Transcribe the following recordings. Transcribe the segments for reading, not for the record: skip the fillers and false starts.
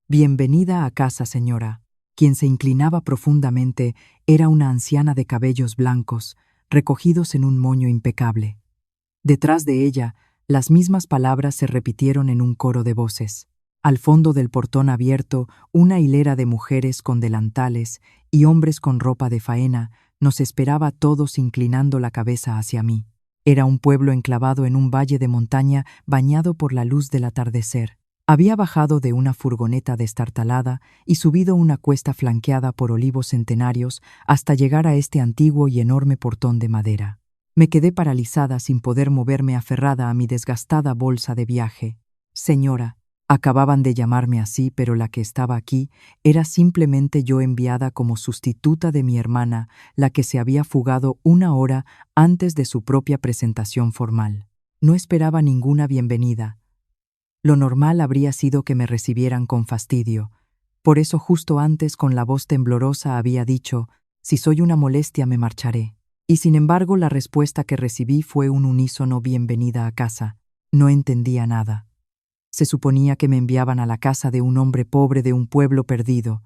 Bienvenida a casa, señora. Quien se inclinaba profundamente era una anciana de cabellos blancos, recogidos en un moño impecable. Detrás de ella, las mismas palabras se repitieron en un coro de voces. Al fondo del portón abierto, una hilera de mujeres con delantales y hombres con ropa de faena nos esperaba a todos inclinando la cabeza hacia mí. Era un pueblo enclavado en un valle de montaña bañado por la luz del atardecer. Había bajado de una furgoneta destartalada y subido una cuesta flanqueada por olivos centenarios hasta llegar a este antiguo y enorme portón de madera. Me quedé paralizada sin poder moverme, aferrada a mi desgastada bolsa de viaje. Señora, acababan de llamarme así, pero la que estaba aquí era simplemente yo, enviada como sustituta de mi hermana, la que se había fugado una hora antes de su propia presentación formal. No esperaba ninguna bienvenida. Lo normal habría sido que me recibieran con fastidio. Por eso justo antes, con la voz temblorosa, había dicho: «Si soy una molestia, me marcharé». Y sin embargo, la respuesta que recibí fue un unísono «bienvenida a casa». No entendía nada. Se suponía que me enviaban a la casa de un hombre pobre de un pueblo perdido,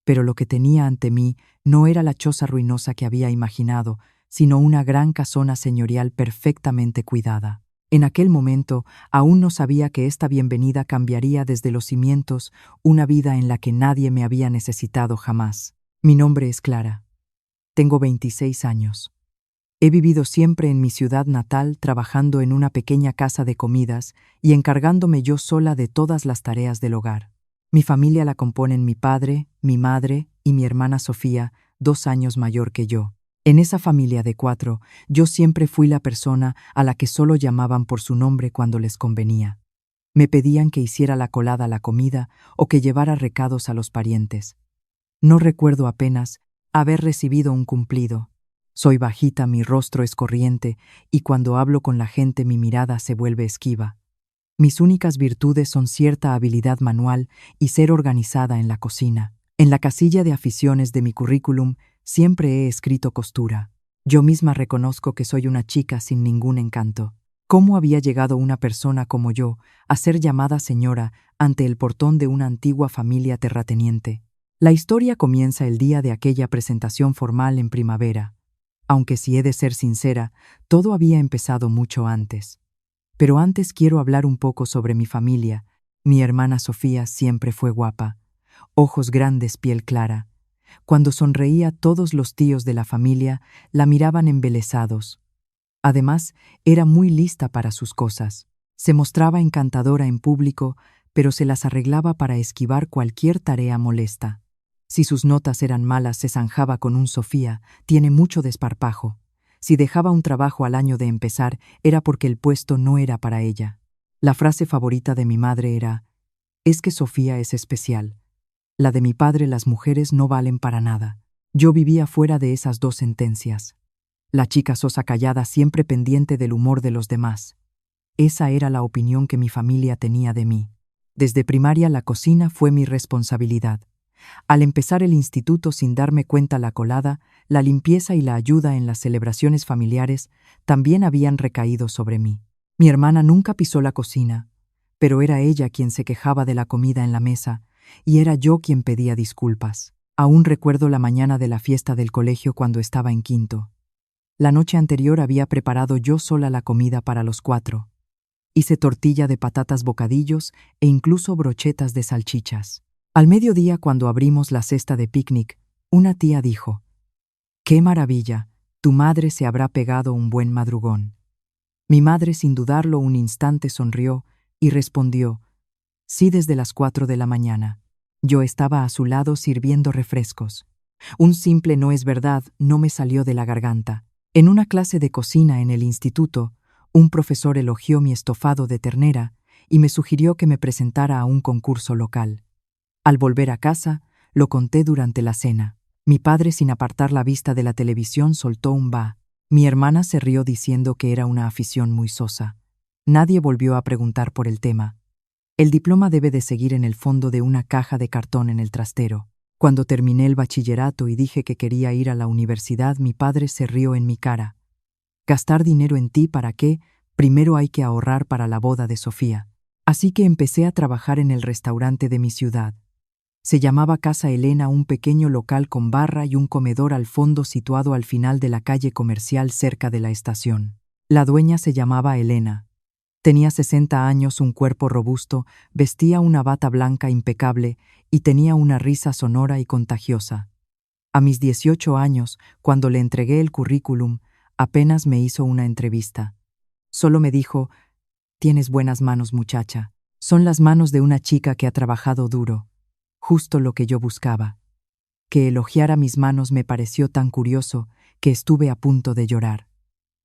pero lo que tenía ante mí no era la choza ruinosa que había imaginado, sino una gran casona señorial perfectamente cuidada. En aquel momento aún no sabía que esta bienvenida cambiaría desde los cimientos una vida en la que nadie me había necesitado jamás. Mi nombre es Clara. Tengo 26 años. He vivido siempre en mi ciudad natal, trabajando en una pequeña casa de comidas y encargándome yo sola de todas las tareas del hogar. Mi familia la componen mi padre, mi madre y mi hermana Sofía, 2 años mayor que yo. En esa familia de 4, yo siempre fui la persona a la que solo llamaban por su nombre cuando les convenía. Me pedían que hiciera la colada a la comida o que llevara recados a los parientes. No recuerdo apenas haber recibido un cumplido. Soy bajita, mi rostro es corriente y cuando hablo con la gente mi mirada se vuelve esquiva. Mis únicas virtudes son cierta habilidad manual y ser organizada en la cocina. En la casilla de aficiones de mi currículum siempre he escrito costura. Yo misma reconozco que soy una chica sin ningún encanto. ¿Cómo había llegado una persona como yo a ser llamada señora ante el portón de una antigua familia terrateniente? La historia comienza el día de aquella presentación formal en primavera. Aunque si he de ser sincera, todo había empezado mucho antes. Pero antes quiero hablar un poco sobre mi familia. Mi hermana Sofía siempre fue guapa. Ojos grandes, piel clara. Cuando sonreía, todos los tíos de la familia la miraban embelesados. Además, era muy lista para sus cosas. Se mostraba encantadora en público, pero se las arreglaba para esquivar cualquier tarea molesta. Si sus notas eran malas, se zanjaba con un «Sofía, tiene mucho desparpajo». Si dejaba un trabajo al año de empezar, era porque el puesto no era para ella. La frase favorita de mi madre era: «Es que Sofía es especial». La de mi padre: «Las mujeres no valen para nada». Yo vivía fuera de esas dos sentencias. La chica sosa callada, siempre pendiente del humor de los demás. Esa era la opinión que mi familia tenía de mí. Desde primaria la cocina fue mi responsabilidad. Al empezar el instituto, sin darme cuenta, la colada, la limpieza y la ayuda en las celebraciones familiares también habían recaído sobre mí. Mi hermana nunca pisó la cocina, pero era ella quien se quejaba de la comida en la mesa y era yo quien pedía disculpas. Aún recuerdo la mañana de la fiesta del colegio cuando estaba en quinto. La noche anterior había preparado yo sola la comida para los 4. Hice tortilla de patatas, bocadillos e incluso brochetas de salchichas. Al mediodía, cuando abrimos la cesta de picnic, una tía dijo: «¡Qué maravilla! Tu madre se habrá pegado un buen madrugón». Mi madre, sin dudarlo un instante, sonrió y respondió: «Sí, desde las 4 de la mañana». Yo estaba a su lado sirviendo refrescos. Un simple «no es verdad» no me salió de la garganta. En una clase de cocina en el instituto, un profesor elogió mi estofado de ternera y me sugirió que me presentara a un concurso local. Al volver a casa, lo conté durante la cena. Mi padre, sin apartar la vista de la televisión, soltó un «bah». Mi hermana se rió diciendo que era una afición muy sosa. Nadie volvió a preguntar por el tema. El diploma debe de seguir en el fondo de una caja de cartón en el trastero. Cuando terminé el bachillerato y dije que quería ir a la universidad, mi padre se rió en mi cara. «¿Gastar dinero en ti para qué? Primero hay que ahorrar para la boda de Sofía». Así que empecé a trabajar en el restaurante de mi ciudad. Se llamaba Casa Elena, un pequeño local con barra y un comedor al fondo situado al final de la calle comercial cerca de la estación. La dueña se llamaba Elena. Tenía 60 años, un cuerpo robusto, vestía una bata blanca impecable y tenía una risa sonora y contagiosa. A mis 18 años, cuando le entregué el currículum, apenas me hizo una entrevista. Solo me dijo: «Tienes buenas manos, muchacha. Son las manos de una chica que ha trabajado duro». Justo lo que yo buscaba. Que elogiara mis manos me pareció tan curioso que estuve a punto de llorar.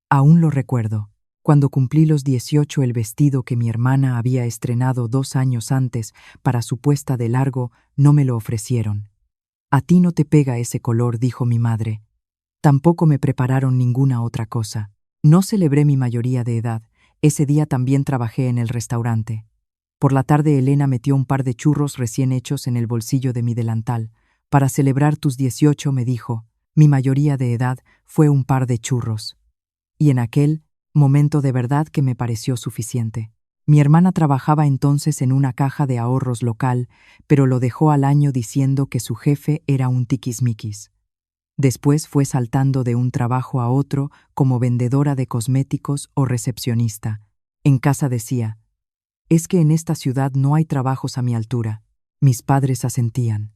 Aún lo recuerdo. Cuando cumplí los 18, el vestido que mi hermana había estrenado 2 años antes para su puesta de largo no me lo ofrecieron. «A ti no te pega ese color», dijo mi madre. Tampoco me prepararon ninguna otra cosa. No celebré mi mayoría de edad. Ese día también trabajé en el restaurante. Por la tarde Elena metió un par de churros recién hechos en el bolsillo de mi delantal. «Para celebrar tus 18», me dijo. Mi mayoría de edad fue un par de churros. Y en aquel momento de verdad que me pareció suficiente. Mi hermana trabajaba entonces en una caja de ahorros local, pero lo dejó al año diciendo que su jefe era un tiquismiquis. Después fue saltando de un trabajo a otro como vendedora de cosméticos o recepcionista. En casa decía: «Es que en esta ciudad no hay trabajos a mi altura». Mis padres asentían.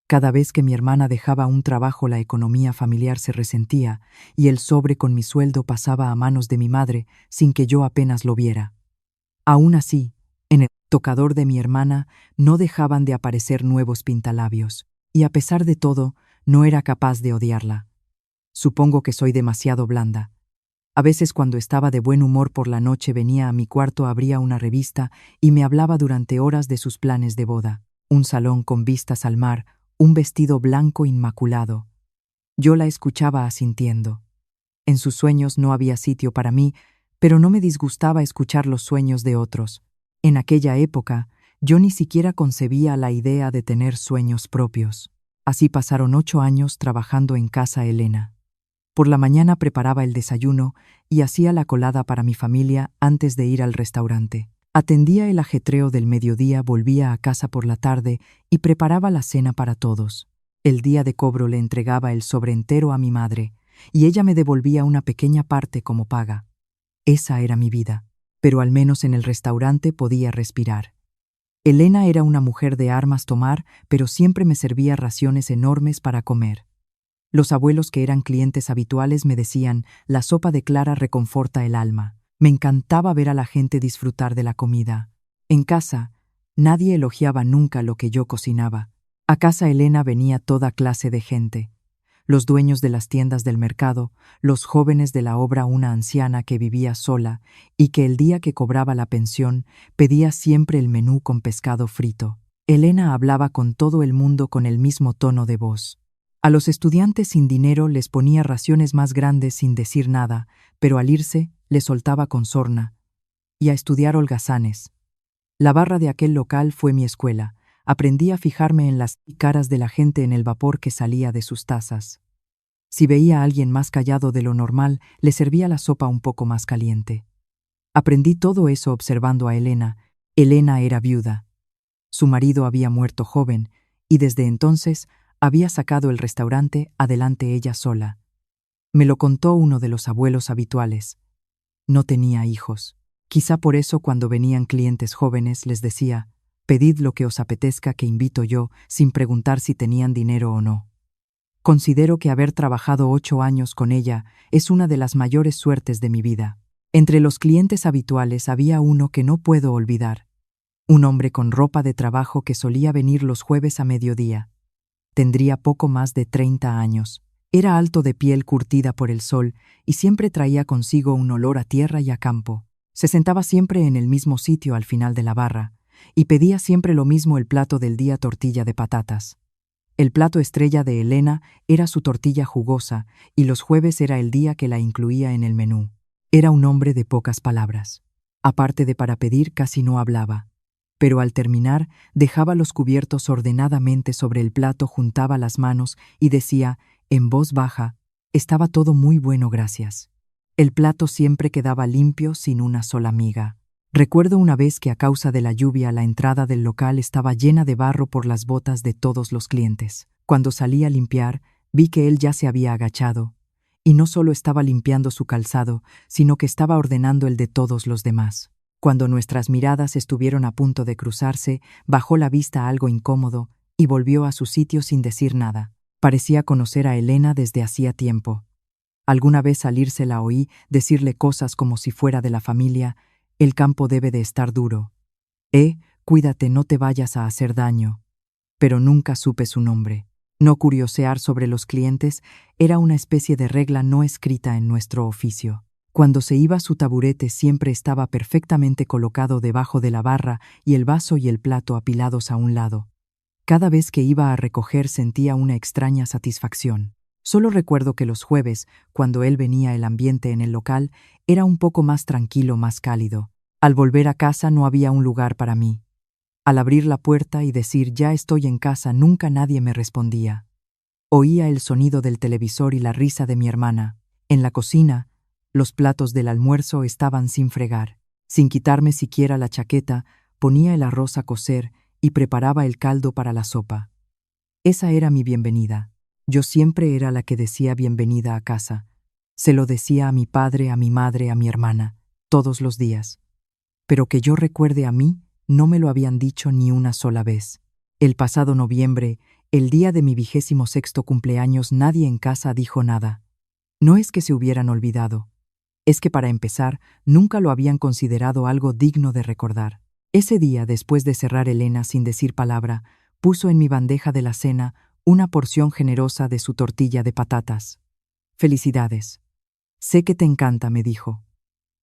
Cada vez que mi hermana dejaba un trabajo, la economía familiar se resentía y el sobre con mi sueldo pasaba a manos de mi madre sin que yo apenas lo viera. Aún así, en el tocador de mi hermana no dejaban de aparecer nuevos pintalabios, y a pesar de todo, no era capaz de odiarla. Supongo que soy demasiado blanda. A veces, cuando estaba de buen humor por la noche, venía a mi cuarto, abría una revista y me hablaba durante horas de sus planes de boda. Un salón con vistas al mar, un vestido blanco inmaculado. Yo la escuchaba asintiendo. En sus sueños no había sitio para mí, pero no me disgustaba escuchar los sueños de otros. En aquella época, yo ni siquiera concebía la idea de tener sueños propios. Así pasaron 8 años trabajando en Casa Elena. Por la mañana preparaba el desayuno y hacía la colada para mi familia antes de ir al restaurante. Atendía el ajetreo del mediodía, volvía a casa por la tarde y preparaba la cena para todos. El día de cobro le entregaba el sobre entero a mi madre y ella me devolvía una pequeña parte como paga. Esa era mi vida, pero al menos en el restaurante podía respirar. Elena era una mujer de armas tomar, pero siempre me servía raciones enormes para comer. Los abuelos, que eran clientes habituales, me decían: «La sopa de Clara reconforta el alma». Me encantaba ver a la gente disfrutar de la comida. En casa, nadie elogiaba nunca lo que yo cocinaba. A Casa Elena venía toda clase de gente. Los dueños de las tiendas del mercado, los jóvenes de la obra, una anciana que vivía sola y que el día que cobraba la pensión pedía siempre el menú con pescado frito. Elena hablaba con todo el mundo con el mismo tono de voz. A los estudiantes sin dinero les ponía raciones más grandes sin decir nada, pero al irse les soltaba con sorna. Y a estudiar holgazanes. La barra de aquel local fue mi escuela. Aprendí a fijarme en las caras de la gente, en el vapor que salía de sus tazas. Si veía a alguien más callado de lo normal, le servía la sopa un poco más caliente. Aprendí todo eso observando a Elena. Elena era viuda. Su marido había muerto joven y desde entonces había sacado el restaurante adelante ella sola. Me lo contó uno de los abuelos habituales. No tenía hijos. Quizá por eso, cuando venían clientes jóvenes, les decía: «Pedid lo que os apetezca, que invito yo», sin preguntar si tenían dinero o no. Considero que haber trabajado 8 años con ella es una de las mayores suertes de mi vida. Entre los clientes habituales había uno que no puedo olvidar. Un hombre con ropa de trabajo que solía venir los jueves a mediodía. Tendría poco más de 30 años. Era alto, de piel curtida por el sol, y siempre traía consigo un olor a tierra y a campo. Se sentaba siempre en el mismo sitio al final de la barra, y pedía siempre lo mismo: el plato del día, tortilla de patatas. El plato estrella de Elena era su tortilla jugosa, y los jueves era el día que la incluía en el menú. Era un hombre de pocas palabras. Aparte de para pedir, casi no hablaba. Pero al terminar, dejaba los cubiertos ordenadamente sobre el plato, juntaba las manos y decía, en voz baja: «Estaba todo muy bueno, gracias». El plato siempre quedaba limpio, sin una sola miga. Recuerdo una vez que a causa de la lluvia la entrada del local estaba llena de barro por las botas de todos los clientes. Cuando salí a limpiar, vi que él ya se había agachado, y no solo estaba limpiando su calzado, sino que estaba ordenando el de todos los demás. Cuando nuestras miradas estuvieron a punto de cruzarse, bajó la vista algo incómodo y volvió a su sitio sin decir nada. Parecía conocer a Elena desde hacía tiempo. Alguna vez salirse la oí decirle cosas como si fuera de la familia: «El campo debe de estar duro. Cuídate, no te vayas a hacer daño». Pero nunca supe su nombre. No curiosear sobre los clientes era una especie de regla no escrita en nuestro oficio. Cuando se iba, su taburete siempre estaba perfectamente colocado debajo de la barra y el vaso y el plato apilados a un lado. Cada vez que iba a recoger sentía una extraña satisfacción. Solo recuerdo que los jueves, cuando él venía, el ambiente en el local era un poco más tranquilo, más cálido. Al volver a casa no había un lugar para mí. Al abrir la puerta y decir «ya estoy en casa», nunca nadie me respondía. Oía el sonido del televisor y la risa de mi hermana. En la cocina, los platos del almuerzo estaban sin fregar. Sin quitarme siquiera la chaqueta, ponía el arroz a cocer y preparaba el caldo para la sopa. Esa era mi bienvenida. Yo siempre era la que decía bienvenida a casa. Se lo decía a mi padre, a mi madre, a mi hermana, todos los días. Pero que yo recuerde, a mí no me lo habían dicho ni una sola vez. El pasado noviembre, el día de mi 26º cumpleaños, nadie en casa dijo nada. No es que se hubieran olvidado. Es que, para empezar, nunca lo habían considerado algo digno de recordar. Ese día, después de cerrar, Elena, sin decir palabra, puso en mi bandeja de la cena una porción generosa de su tortilla de patatas. «Felicidades. Sé que te encanta», me dijo.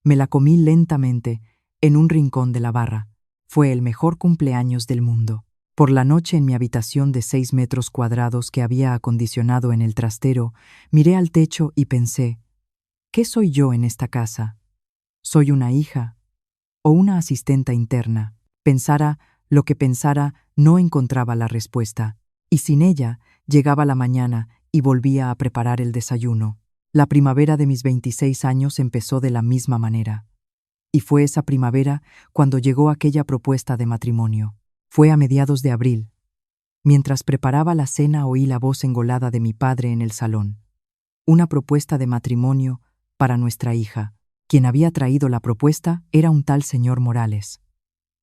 Me la comí lentamente, en un rincón de la barra. Fue el mejor cumpleaños del mundo. Por la noche, en mi habitación de 6 metros cuadrados que había acondicionado en el trastero, miré al techo y pensé: ¿qué soy yo en esta casa? ¿Soy una hija o una asistenta interna? Pensara lo que pensara, no encontraba la respuesta, y sin ella llegaba la mañana y volvía a preparar el desayuno. La primavera de mis 26 años empezó de la misma manera. Y fue esa primavera cuando llegó aquella propuesta de matrimonio. Fue a mediados de abril. Mientras preparaba la cena, oí la voz engolada de mi padre en el salón. Una propuesta de matrimonio para nuestra hija. Quien había traído la propuesta era un tal señor Morales,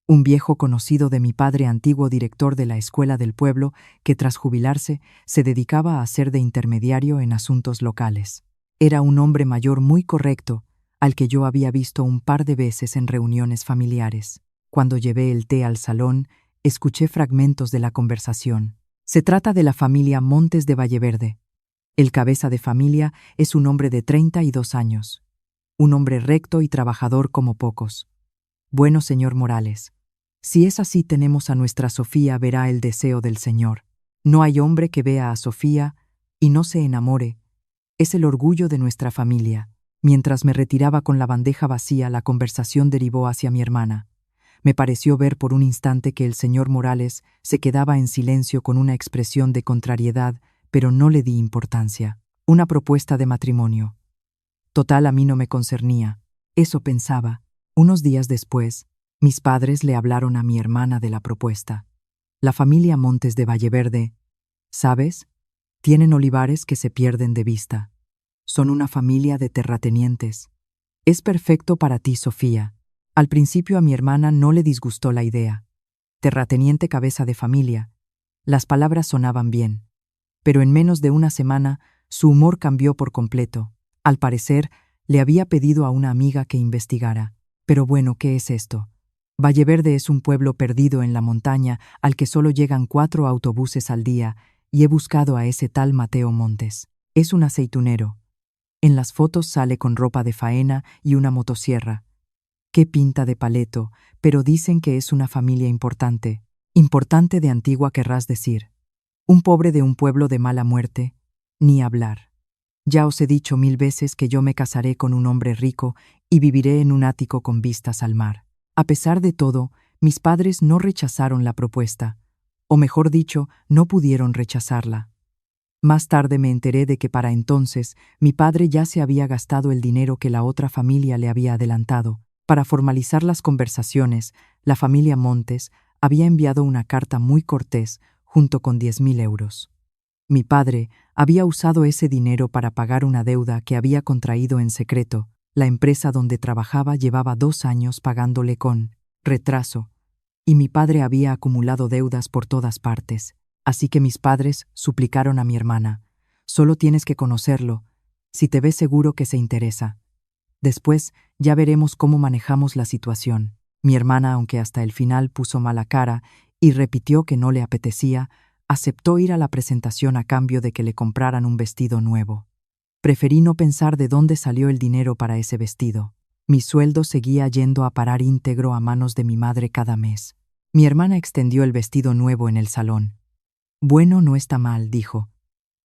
un viejo conocido de mi padre, antiguo director de la escuela del pueblo, que tras jubilarse se dedicaba a ser de intermediario en asuntos locales. Era un hombre mayor muy correcto, al que yo había visto un par de veces en reuniones familiares. Cuando llevé el té al salón, escuché fragmentos de la conversación. Se trata de la familia Montes de Valleverde. El cabeza de familia es un hombre de 32 años. Un hombre recto y trabajador como pocos. Bueno, señor Morales, si es así, tenemos a nuestra Sofía, verá el deseo del Señor. No hay hombre que vea a Sofía y no se enamore. Es el orgullo de nuestra familia. Mientras me retiraba con la bandeja vacía, la conversación derivó hacia mi hermana. Me pareció ver por un instante que el señor Morales se quedaba en silencio con una expresión de contrariedad, pero no le di importancia. Una propuesta de matrimonio. Total, a mí no me concernía. Eso pensaba. Unos días después, mis padres le hablaron a mi hermana de la propuesta. La familia Montes de Valleverde, ¿sabes? Tienen olivares que se pierden de vista. Son una familia de terratenientes. Es perfecto para ti, Sofía. Al principio a mi hermana no le disgustó la idea. Terrateniente, cabeza de familia. Las palabras sonaban bien. Pero en menos de una semana, su humor cambió por completo. Al parecer, le había pedido a una amiga que investigara. Pero bueno, ¿qué es esto? Valleverde es un pueblo perdido en la montaña al que solo llegan 4 autobuses al día, y he buscado a ese tal Mateo Montes. Es un aceitunero. En las fotos sale con ropa de faena y una motosierra. Qué pinta de paleto, pero dicen que es una familia importante. Importante de antigua, querrás decir. Un pobre de un pueblo de mala muerte, ni hablar. Ya os he dicho 1000 veces que yo me casaré con un hombre rico y viviré en un ático con vistas al mar. A pesar de todo, mis padres no rechazaron la propuesta, o mejor dicho, no pudieron rechazarla. Más tarde me enteré de que para entonces mi padre ya se había gastado el dinero que la otra familia le había adelantado. Para formalizar las conversaciones, la familia Montes había enviado una carta muy cortés junto con 10.000 euros. Mi padre había usado ese dinero para pagar una deuda que había contraído en secreto. La empresa donde trabajaba llevaba 2 años pagándole con retraso, y mi padre había acumulado deudas por todas partes. Así que mis padres suplicaron a mi hermana: «Solo tienes que conocerlo, si te ves seguro que se interesa. Después ya veremos cómo manejamos la situación». Mi hermana, aunque hasta el final puso mala cara y repitió que no le apetecía, aceptó ir a la presentación a cambio de que le compraran un vestido nuevo. Preferí no pensar de dónde salió el dinero para ese vestido. Mi sueldo seguía yendo a parar íntegro a manos de mi madre cada mes. Mi hermana extendió el vestido nuevo en el salón. «Bueno, no está mal», dijo.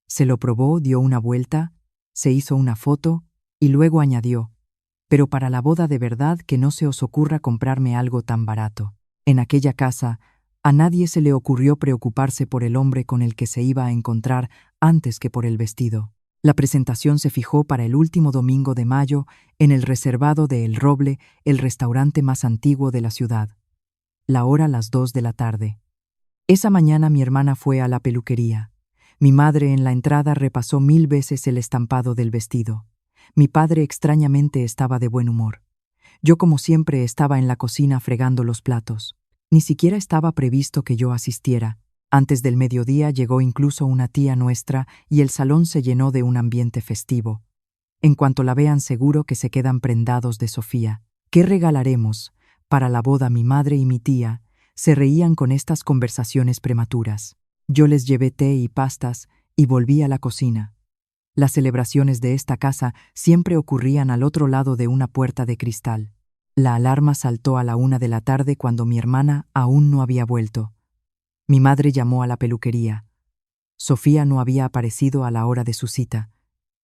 Se lo probó, dio una vuelta, se hizo una foto y luego añadió: «Pero para la boda de verdad que no se os ocurra comprarme algo tan barato». En aquella casa, a nadie se le ocurrió preocuparse por el hombre con el que se iba a encontrar antes que por el vestido. La presentación se fijó para el último domingo de mayo en el reservado de El Roble, el restaurante más antiguo de la ciudad. La hora las 2 de la tarde. Esa mañana mi hermana fue a la peluquería. Mi madre en la entrada repasó 1000 veces el estampado del vestido. Mi padre extrañamente estaba de buen humor. Yo, como siempre, estaba en la cocina fregando los platos. Ni siquiera estaba previsto que yo asistiera. Antes del mediodía llegó incluso una tía nuestra y el salón se llenó de un ambiente festivo. En cuanto la vean, seguro que se quedan prendados de Sofía. ¿Qué regalaremos para la boda? Mi madre y mi tía se reían con estas conversaciones prematuras. Yo les llevé té y pastas y volví a la cocina. Las celebraciones de esta casa siempre ocurrían al otro lado de una puerta de cristal. La alarma saltó a la 1 de la tarde cuando mi hermana aún no había vuelto. Mi madre llamó a la peluquería. Sofía no había aparecido a la hora de su cita.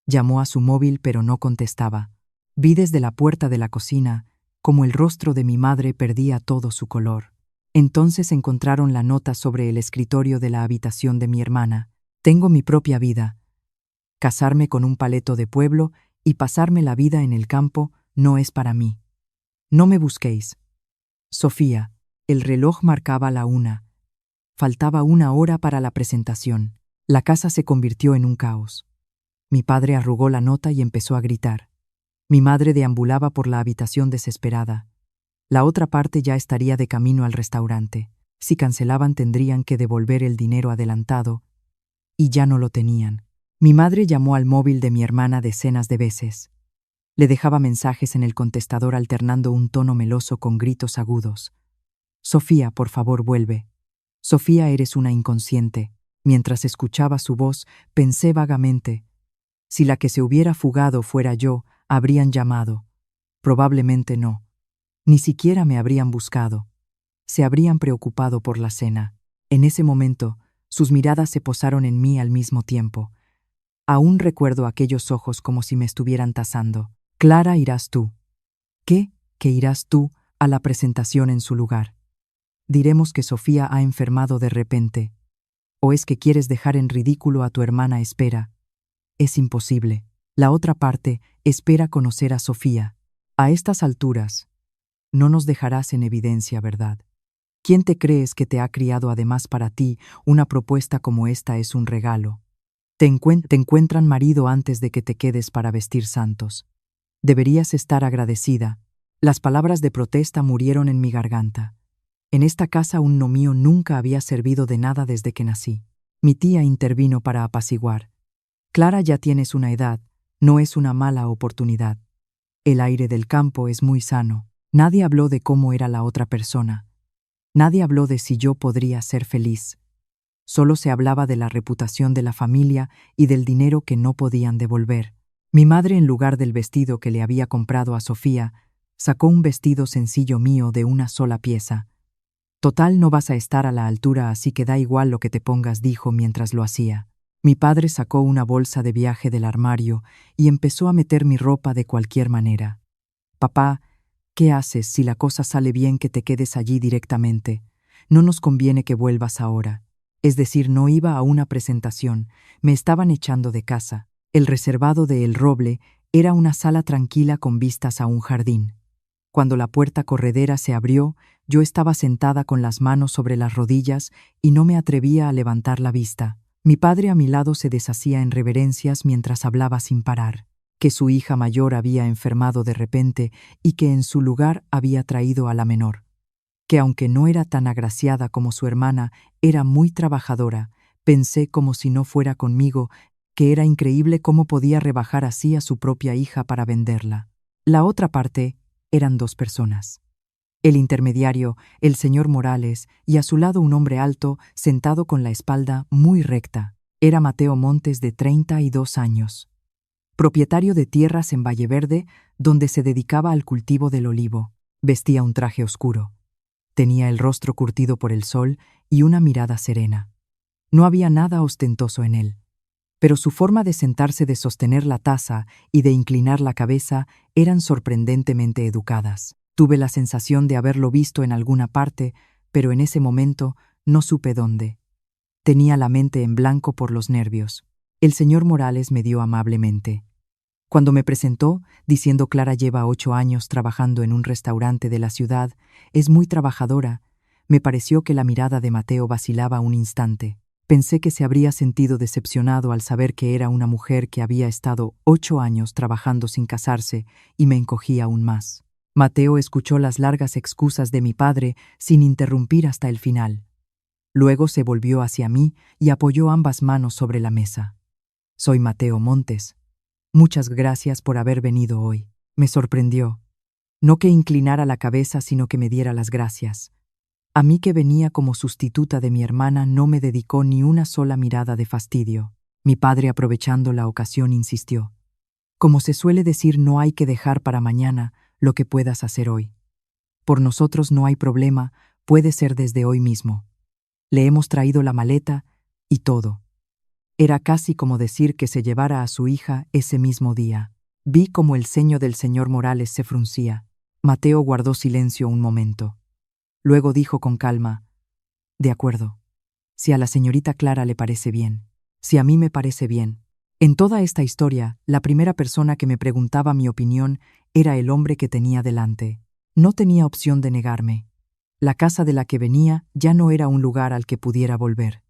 Llamó a su móvil pero no contestaba. Vi desde la puerta de la cocina como el rostro de mi madre perdía todo su color. Entonces encontraron la nota sobre el escritorio de la habitación de mi hermana. «Tengo mi propia vida. Casarme con un paleto de pueblo y pasarme la vida en el campo no es para mí. No me busquéis. Sofía». El reloj marcaba la 1. Faltaba 1 hora para la presentación. La casa se convirtió en un caos. Mi padre arrugó la nota y empezó a gritar. Mi madre deambulaba por la habitación desesperada. La otra parte ya estaría de camino al restaurante. Si cancelaban, tendrían que devolver el dinero adelantado, y ya no lo tenían. Mi madre llamó al móvil de mi hermana decenas de veces. Le dejaba mensajes en el contestador alternando un tono meloso con gritos agudos. «Sofía, por favor, vuelve. Sofía, eres una inconsciente». Mientras escuchaba su voz, pensé vagamente: si la que se hubiera fugado fuera yo, habrían llamado. Probablemente no. Ni siquiera me habrían buscado. Se habrían preocupado por la cena. En ese momento, sus miradas se posaron en mí al mismo tiempo. Aún recuerdo aquellos ojos como si me estuvieran tasando. «Clara, irás tú». «¿Qué? ¿Que irás tú a la presentación en su lugar? Diremos que Sofía ha enfermado de repente. ¿O es que quieres dejar en ridículo a tu hermana? Espera. Es imposible. La otra parte espera conocer a Sofía. A estas alturas, no nos dejarás en evidencia, ¿verdad? ¿Quién te crees que te ha criado? Además, para ti, una propuesta como esta es un regalo. Te encuentran marido antes de que te quedes para vestir santos. Deberías estar agradecida». Las palabras de protesta murieron en mi garganta. En esta casa un no mío nunca había servido de nada desde que nací. Mi tía intervino para apaciguar. «Clara, ya tienes una edad, no es una mala oportunidad. El aire del campo es muy sano». Nadie habló de cómo era la otra persona. Nadie habló de si yo podría ser feliz. Solo se hablaba de la reputación de la familia y del dinero que no podían devolver. Mi madre, en lugar del vestido que le había comprado a Sofía, sacó un vestido sencillo mío de una sola pieza. «Total, no vas a estar a la altura, así que da igual lo que te pongas», dijo mientras lo hacía. Mi padre sacó una bolsa de viaje del armario y empezó a meter mi ropa de cualquier manera. «Papá, ¿qué haces? Si la cosa sale bien, que te quedes allí directamente. No nos conviene que vuelvas ahora». Es decir, no iba a una presentación, me estaban echando de casa. El reservado de El Roble era una sala tranquila con vistas a un jardín. Cuando la puerta corredera se abrió, yo estaba sentada con las manos sobre las rodillas y no me atrevía a levantar la vista. Mi padre a mi lado se deshacía en reverencias mientras hablaba sin parar, que su hija mayor había enfermado de repente y que en su lugar había traído a la menor, que aunque no era tan agraciada como su hermana, era muy trabajadora. Pensé como si no fuera conmigo, que era increíble cómo podía rebajar así a su propia hija para venderla. La otra parte eran 2 personas. El intermediario, el señor Morales, y a su lado un hombre alto, sentado con la espalda muy recta. Era Mateo Montes, de 32 años. Propietario de tierras en Valleverde, donde se dedicaba al cultivo del olivo. Vestía un traje oscuro. Tenía el rostro curtido por el sol y una mirada serena. No había nada ostentoso en él, pero su forma de sentarse, de sostener la taza y de inclinar la cabeza eran sorprendentemente educadas. Tuve la sensación de haberlo visto en alguna parte, pero en ese momento no supe dónde. Tenía la mente en blanco por los nervios. El señor Morales me dio amablemente. Cuando me presentó, diciendo: Clara lleva 8 años trabajando en un restaurante de la ciudad, es muy trabajadora, me pareció que la mirada de Mateo vacilaba un instante. Pensé que se habría sentido decepcionado al saber que era una mujer que había estado 8 años trabajando sin casarse, y me encogí aún más. Mateo escuchó las largas excusas de mi padre sin interrumpir hasta el final. Luego se volvió hacia mí y apoyó ambas manos sobre la mesa. Soy Mateo Montes. Muchas gracias por haber venido hoy. Me sorprendió. No que inclinara la cabeza, sino que me diera las gracias. A mí, que venía como sustituta de mi hermana, no me dedicó ni una sola mirada de fastidio. Mi padre, aprovechando la ocasión, insistió: como se suele decir, no hay que dejar para mañana lo que puedas hacer hoy. Por nosotros no hay problema, puede ser desde hoy mismo. Le hemos traído la maleta y todo. Era casi como decir que se llevara a su hija ese mismo día. Vi como el ceño del señor Morales se fruncía. Mateo guardó silencio un momento. Luego dijo con calma: de acuerdo. Si a la señorita Clara le parece bien. Si a mí me parece bien. En toda esta historia, la primera persona que me preguntaba mi opinión era el hombre que tenía delante. No tenía opción de negarme. La casa de la que venía ya no era un lugar al que pudiera volver.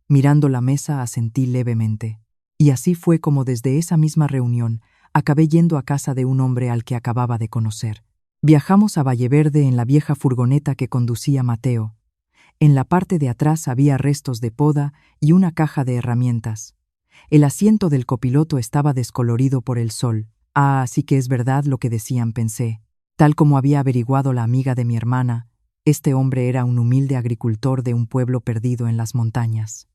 Mirando la mesa, asentí levemente. Y así fue como desde esa misma reunión acabé yendo a casa de un hombre al que acababa de conocer. Viajamos a Valleverde en la vieja furgoneta que conducía Mateo. En la parte de atrás había restos de poda y una caja de herramientas. El asiento del copiloto estaba descolorido por el sol. Ah, sí que es verdad lo que decían, pensé. Tal como había averiguado la amiga de mi hermana, este hombre era un humilde agricultor de un pueblo perdido en las montañas.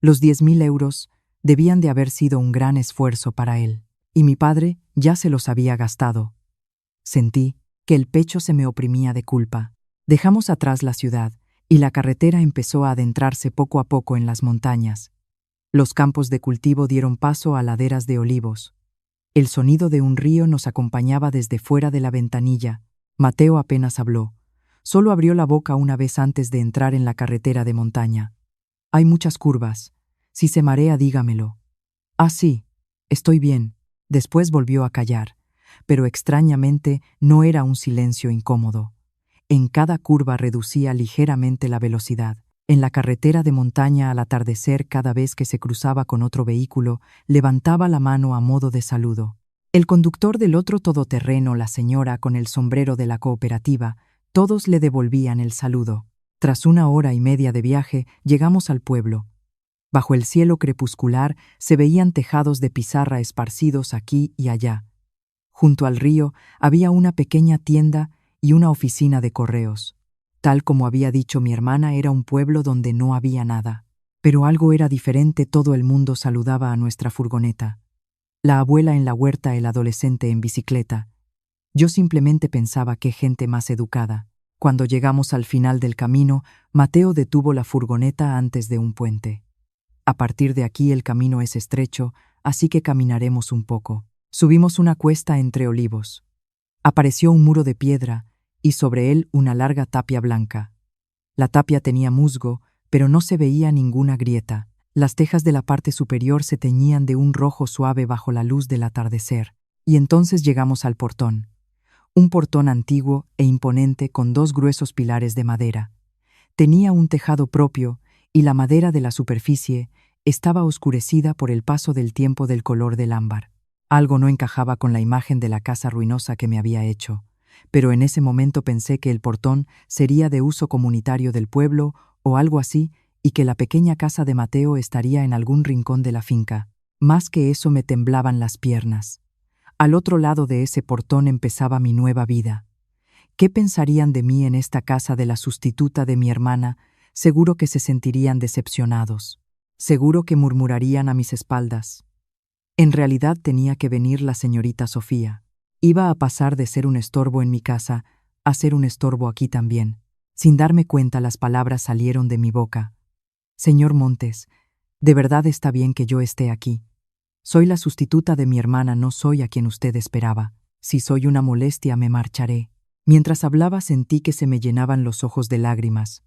Los 10.000 euros debían de haber sido un gran esfuerzo para él, y mi padre ya se los había gastado. Sentí que el pecho se me oprimía de culpa. Dejamos atrás la ciudad, y la carretera empezó a adentrarse poco a poco en las montañas. Los campos de cultivo dieron paso a laderas de olivos. El sonido de un río nos acompañaba desde fuera de la ventanilla. Mateo apenas habló. Solo abrió la boca una vez antes de entrar en la carretera de montaña. Hay muchas curvas. Si se marea, dígamelo. Ah, sí, estoy bien. Después volvió a callar, pero extrañamente no era un silencio incómodo. En cada curva reducía ligeramente la velocidad. En la carretera de montaña, al atardecer, cada vez que se cruzaba con otro vehículo, levantaba la mano a modo de saludo. El conductor del otro todoterreno, la señora con el sombrero de la cooperativa, todos le devolvían el saludo. Tras 1 hora y media de viaje, llegamos al pueblo. Bajo el cielo crepuscular se veían tejados de pizarra esparcidos aquí y allá. Junto al río había una pequeña tienda y una oficina de correos. Tal como había dicho mi hermana, era un pueblo donde no había nada. Pero algo era diferente. Todo el mundo saludaba a nuestra furgoneta. La abuela en la huerta, el adolescente en bicicleta. Yo simplemente pensaba: qué gente más educada. Cuando llegamos al final del camino, Mateo detuvo la furgoneta antes de un puente. A partir de aquí el camino es estrecho, así que caminaremos un poco. Subimos una cuesta entre olivos. Apareció un muro de piedra y sobre él una larga tapia blanca. La tapia tenía musgo, pero no se veía ninguna grieta. Las tejas de la parte superior se teñían de un rojo suave bajo la luz del atardecer. Y entonces llegamos al portón. un portón antiguo e imponente con 2 gruesos pilares de madera. Tenía un tejado propio y la madera de la superficie estaba oscurecida por el paso del tiempo del color del ámbar. Algo no encajaba con la imagen de la casa ruinosa que me había hecho, pero en ese momento pensé que el portón sería de uso comunitario del pueblo o algo así, y que la pequeña casa de Mateo estaría en algún rincón de la finca. Más que eso me temblaban las piernas. Al otro lado de ese portón empezaba mi nueva vida. ¿Qué pensarían de mí en esta casa de la sustituta de mi hermana? Seguro que se sentirían decepcionados. Seguro que murmurarían a mis espaldas. En realidad tenía que venir la señorita Sofía. Iba a pasar de ser un estorbo en mi casa a ser un estorbo aquí también. Sin darme cuenta, las palabras salieron de mi boca. Señor Montes, de verdad está bien que yo esté aquí. Soy la sustituta de mi hermana, no soy a quien usted esperaba. Si soy una molestia, me marcharé. Mientras hablaba sentí que se me llenaban los ojos de lágrimas.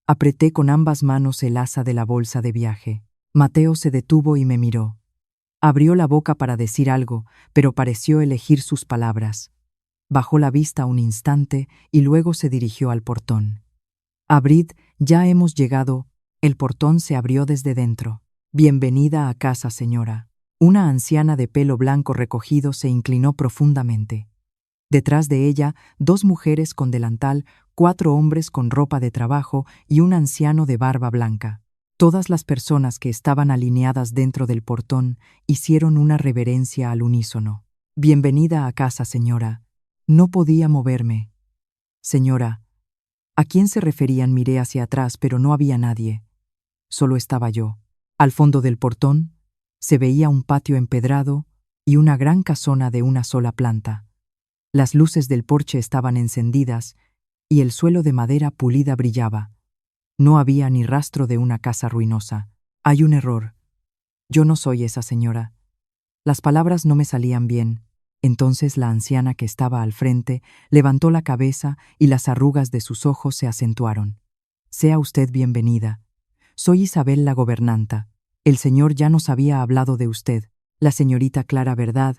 Apreté con ambas manos el asa de la bolsa de viaje. Mateo se detuvo y me miró. Abrió la boca para decir algo, pero pareció elegir sus palabras. Bajó la vista un instante y luego se dirigió al portón. Abrid, ya hemos llegado. El portón se abrió desde dentro. Bienvenida a casa, señora. Una anciana de pelo blanco recogido se inclinó profundamente. Detrás de ella, 2 mujeres con delantal, 4 hombres con ropa de trabajo y un anciano de barba blanca. Todas las personas que estaban alineadas dentro del portón hicieron una reverencia al unísono. Bienvenida a casa, señora. No podía moverme. Señora, ¿a quién se referían? Miré hacia atrás, pero no había nadie. Solo estaba yo. Al fondo del portón se veía un patio empedrado y una gran casona de una sola planta. Las luces del porche estaban encendidas y el suelo de madera pulida brillaba. No había ni rastro de una casa ruinosa. Hay un error. Yo no soy esa señora. Las palabras no me salían bien. Entonces la anciana que estaba al frente levantó la cabeza y las arrugas de sus ojos se acentuaron. Sea usted bienvenida. Soy Isabel la gobernanta. El señor ya nos había hablado de usted. La señorita Clara, ¿verdad?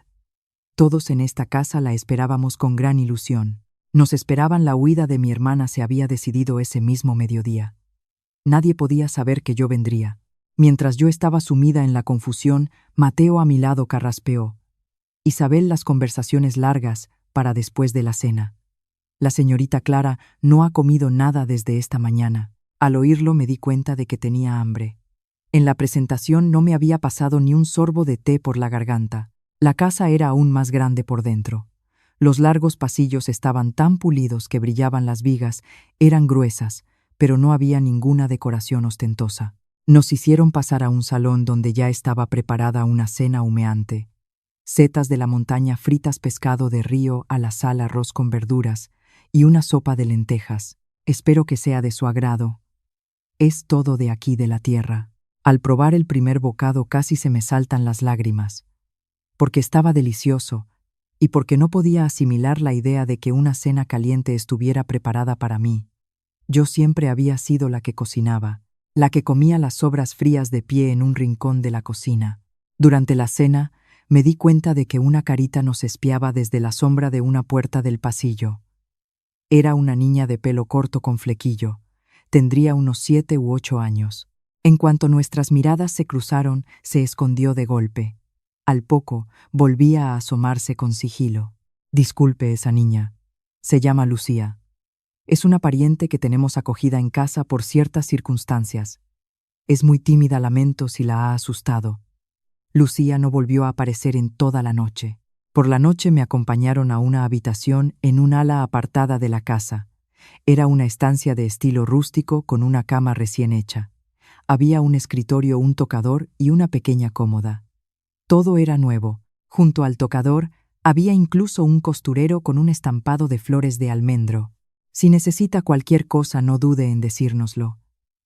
Todos en esta casa la esperábamos con gran ilusión. Nos esperaban. La huida de mi hermana se había decidido ese mismo mediodía. Nadie podía saber que yo vendría. Mientras yo estaba sumida en la confusión, Mateo a mi lado carraspeó. Isabel, las conversaciones largas para después de la cena. La señorita Clara no ha comido nada desde esta mañana. Al oírlo me di cuenta de que tenía hambre. En la presentación no me había pasado ni un sorbo de té por la garganta. La casa era aún más grande por dentro. Los largos pasillos estaban tan pulidos que brillaban las vigas, eran gruesas, pero no había ninguna decoración ostentosa. Nos hicieron pasar a un salón donde ya estaba preparada una cena humeante. Setas de la montaña fritas, pescado de río a la sal, arroz con verduras y una sopa de lentejas. Espero que sea de su agrado. Es todo de aquí, de la tierra. Al probar el primer bocado casi se me saltan las lágrimas, porque estaba delicioso y porque no podía asimilar la idea de que una cena caliente estuviera preparada para mí. Yo siempre había sido la que cocinaba, la que comía las sobras frías de pie en un rincón de la cocina. Durante la cena, me di cuenta de que una carita nos espiaba desde la sombra de una puerta del pasillo. Era una niña de pelo corto con flequillo. Tendría unos 7 u 8 años. En cuanto nuestras miradas se cruzaron, se escondió de golpe. Al poco, volvía a asomarse con sigilo. Disculpe, esa niña. Se llama Lucía. Es una pariente que tenemos acogida en casa por ciertas circunstancias. Es muy tímida, lamento si la ha asustado. Lucía no volvió a aparecer en toda la noche. Por la noche me acompañaron a una habitación en un ala apartada de la casa. Era una estancia de estilo rústico con una cama recién hecha. Había un escritorio, un tocador y una pequeña cómoda. Todo era nuevo. Junto al tocador había incluso un costurero con un estampado de flores de almendro. Si necesita cualquier cosa, no dude en decírnoslo.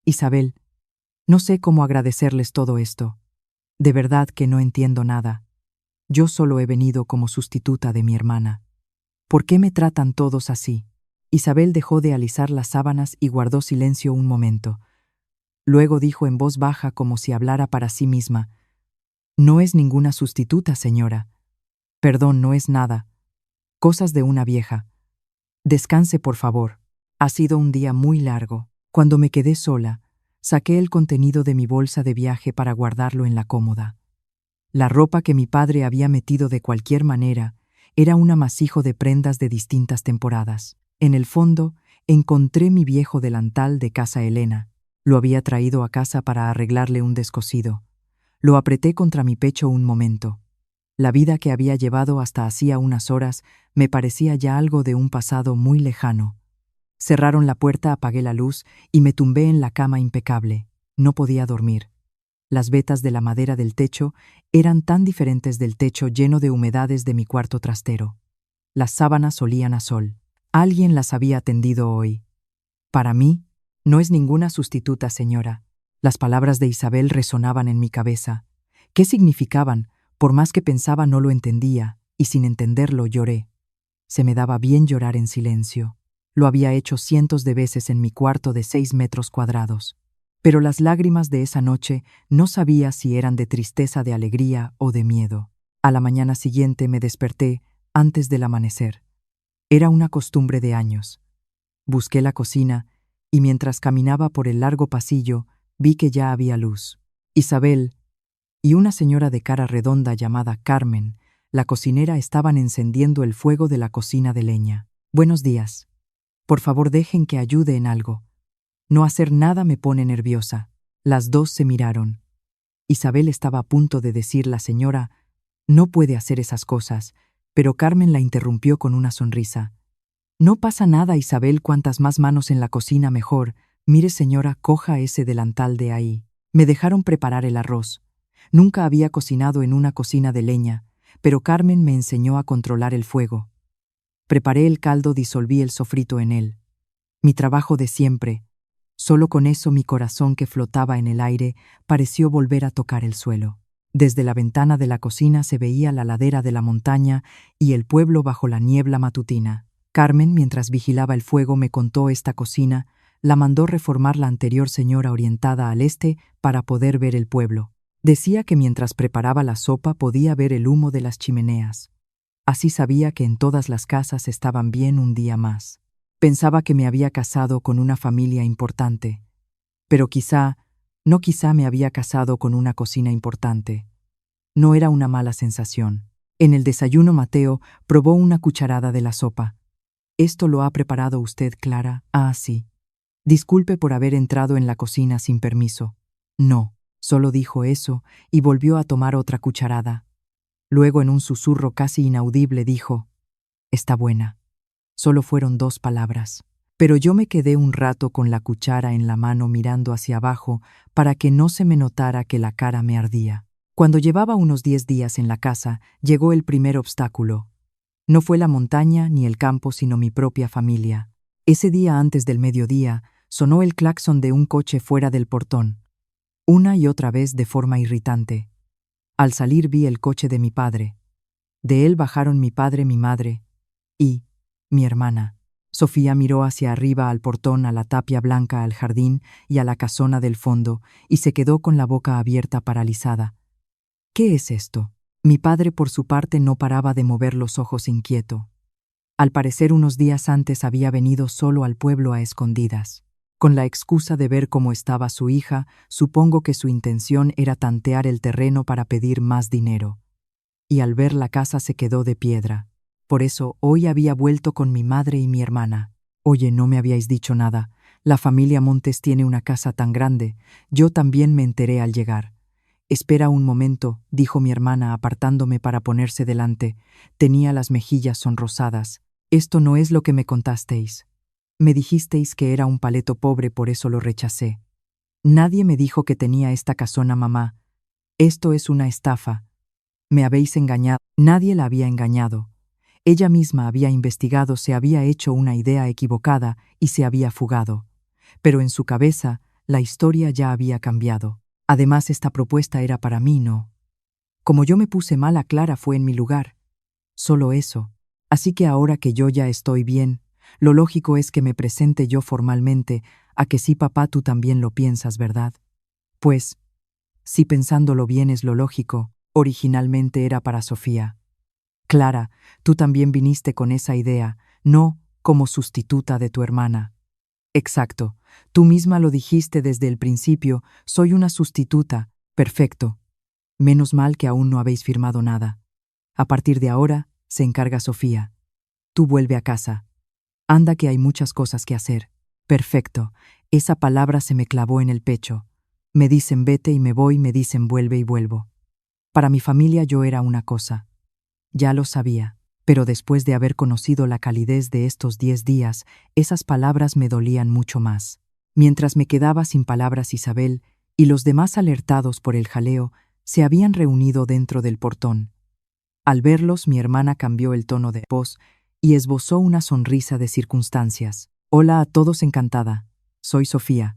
Isabel, no sé cómo agradecerles todo esto. De verdad que no entiendo nada. Yo solo he venido como sustituta de mi hermana. ¿Por qué me tratan todos así? Isabel dejó de alisar las sábanas y guardó silencio un momento. Luego dijo en voz baja, como si hablara para sí misma: No es ninguna sustituta, señora. Perdón, no es nada. Cosas de una vieja. Descanse, por favor. Ha sido un día muy largo. Cuando me quedé sola, saqué el contenido de mi bolsa de viaje para guardarlo en la cómoda. La ropa que mi padre había metido de cualquier manera era un amasijo de prendas de distintas temporadas. En el fondo, encontré mi viejo delantal de casa Elena. Lo había traído a casa para arreglarle un descosido. Lo apreté contra mi pecho un momento. La vida que había llevado hasta hacía unas horas me parecía ya algo de un pasado muy lejano. Cerraron la puerta, apagué la luz y me tumbé en la cama impecable. No podía dormir. Las vetas de la madera del techo eran tan diferentes del techo lleno de humedades de mi cuarto trastero. Las sábanas olían a sol. Alguien las había tendido hoy. Para mí, no es ninguna sustituta, señora. Las palabras de Isabel resonaban en mi cabeza. ¿Qué significaban? Por más que pensaba no lo entendía, y sin entenderlo lloré. Se me daba bien llorar en silencio. Lo había hecho cientos de veces en mi cuarto de 6 metros cuadrados. Pero las lágrimas de esa noche no sabía si eran de tristeza, de alegría o de miedo. A la mañana siguiente me desperté antes del amanecer. Era una costumbre de años. Busqué la cocina y mientras caminaba por el largo pasillo vi que ya había luz. Isabel y una señora de cara redonda llamada Carmen, la cocinera, estaban encendiendo el fuego de la cocina de leña. «Buenos días. Por favor, dejen que ayude en algo. No hacer nada me pone nerviosa». Las dos se miraron. Isabel estaba a punto de decir: «La señora no puede hacer esas cosas», pero Carmen la interrumpió con una sonrisa. «No pasa nada, Isabel, cuantas más manos en la cocina mejor. Mire, señora, coja ese delantal de ahí». Me dejaron preparar el arroz. Nunca había cocinado en una cocina de leña, pero Carmen me enseñó a controlar el fuego. Preparé el caldo, disolví el sofrito en él. Mi trabajo de siempre. Solo con eso mi corazón, que flotaba en el aire, pareció volver a tocar el suelo. Desde la ventana de la cocina se veía la ladera de la montaña y el pueblo bajo la niebla matutina. Carmen, mientras vigilaba el fuego, me contó: esta cocina la mandó reformar la anterior señora, orientada al este para poder ver el pueblo. Decía que mientras preparaba la sopa podía ver el humo de las chimeneas. Así sabía que en todas las casas estaban bien un día más. Pensaba que me había casado con una familia importante, pero no quizá me había casado con una cocina importante. No era una mala sensación. En el desayuno Mateo probó una cucharada de la sopa. «¿Esto lo ha preparado usted, Clara?» «Ah, sí». «Disculpe por haber entrado en la cocina sin permiso». «No». Solo dijo eso y volvió a tomar otra cucharada. Luego, en un susurro casi inaudible, dijo: «Está buena». Solo fueron 2 palabras. Pero yo me quedé un rato con la cuchara en la mano mirando hacia abajo para que no se me notara que la cara me ardía. Cuando llevaba unos 10 días en la casa, llegó el primer obstáculo. No fue la montaña ni el campo, sino mi propia familia. Ese día, antes del mediodía, sonó el claxon de un coche fuera del portón. Una y otra vez, de forma irritante. Al salir vi el coche de mi padre. De él bajaron mi padre, mi madre y mi hermana. Sofía miró hacia arriba, al portón, a la tapia blanca, al jardín y a la casona del fondo, y se quedó con la boca abierta, paralizada. «¿Qué es esto?». Mi padre, por su parte, no paraba de mover los ojos inquieto. Al parecer, unos días antes había venido solo al pueblo a escondidas. Con la excusa de ver cómo estaba su hija, supongo que su intención era tantear el terreno para pedir más dinero. Y al ver la casa se quedó de piedra. Por eso hoy había vuelto con mi madre y mi hermana. «Oye, no me habíais dicho nada. La familia Montes tiene una casa tan grande. Yo también me enteré al llegar». «Espera un momento», dijo mi hermana, apartándome para ponerse delante. Tenía las mejillas sonrosadas. «Esto no es lo que me contasteis. Me dijisteis que era un paleto pobre, por eso lo rechacé. Nadie me dijo que tenía esta casona, mamá. Esto es una estafa. Me habéis engañado». Nadie la había engañado. Ella misma había investigado, se había hecho una idea equivocada y se había fugado. Pero en su cabeza la historia ya había cambiado. Además, esta propuesta era para mí, ¿no? Como yo me puse mala, Clara fue en mi lugar. Solo eso. Así que ahora que yo ya estoy bien, lo lógico es que me presente yo formalmente. ¿A que sí, papá? Tú también lo piensas, ¿verdad? Pues, si pensándolo bien es lo lógico, originalmente era para Sofía. Clara, tú también viniste con esa idea, no como sustituta de tu hermana. Exacto, tú misma lo dijiste desde el principio, soy una sustituta, perfecto. Menos mal que aún no habéis firmado nada. A partir de ahora, se encarga Sofía. Tú vuelve a casa. Anda que hay muchas cosas que hacer. Perfecto, esa palabra se me clavó en el pecho. Me dicen vete y me voy, me dicen vuelve y vuelvo. Para mi familia yo era una cosa. Ya lo sabía, pero después de haber conocido la calidez de estos 10 días, esas palabras me dolían mucho más. Mientras me quedaba sin palabras Isabel y los demás alertados por el jaleo, se habían reunido dentro del portón. Al verlos, mi hermana cambió el tono de voz y esbozó una sonrisa de circunstancias. Hola a todos, encantada. Soy Sofía.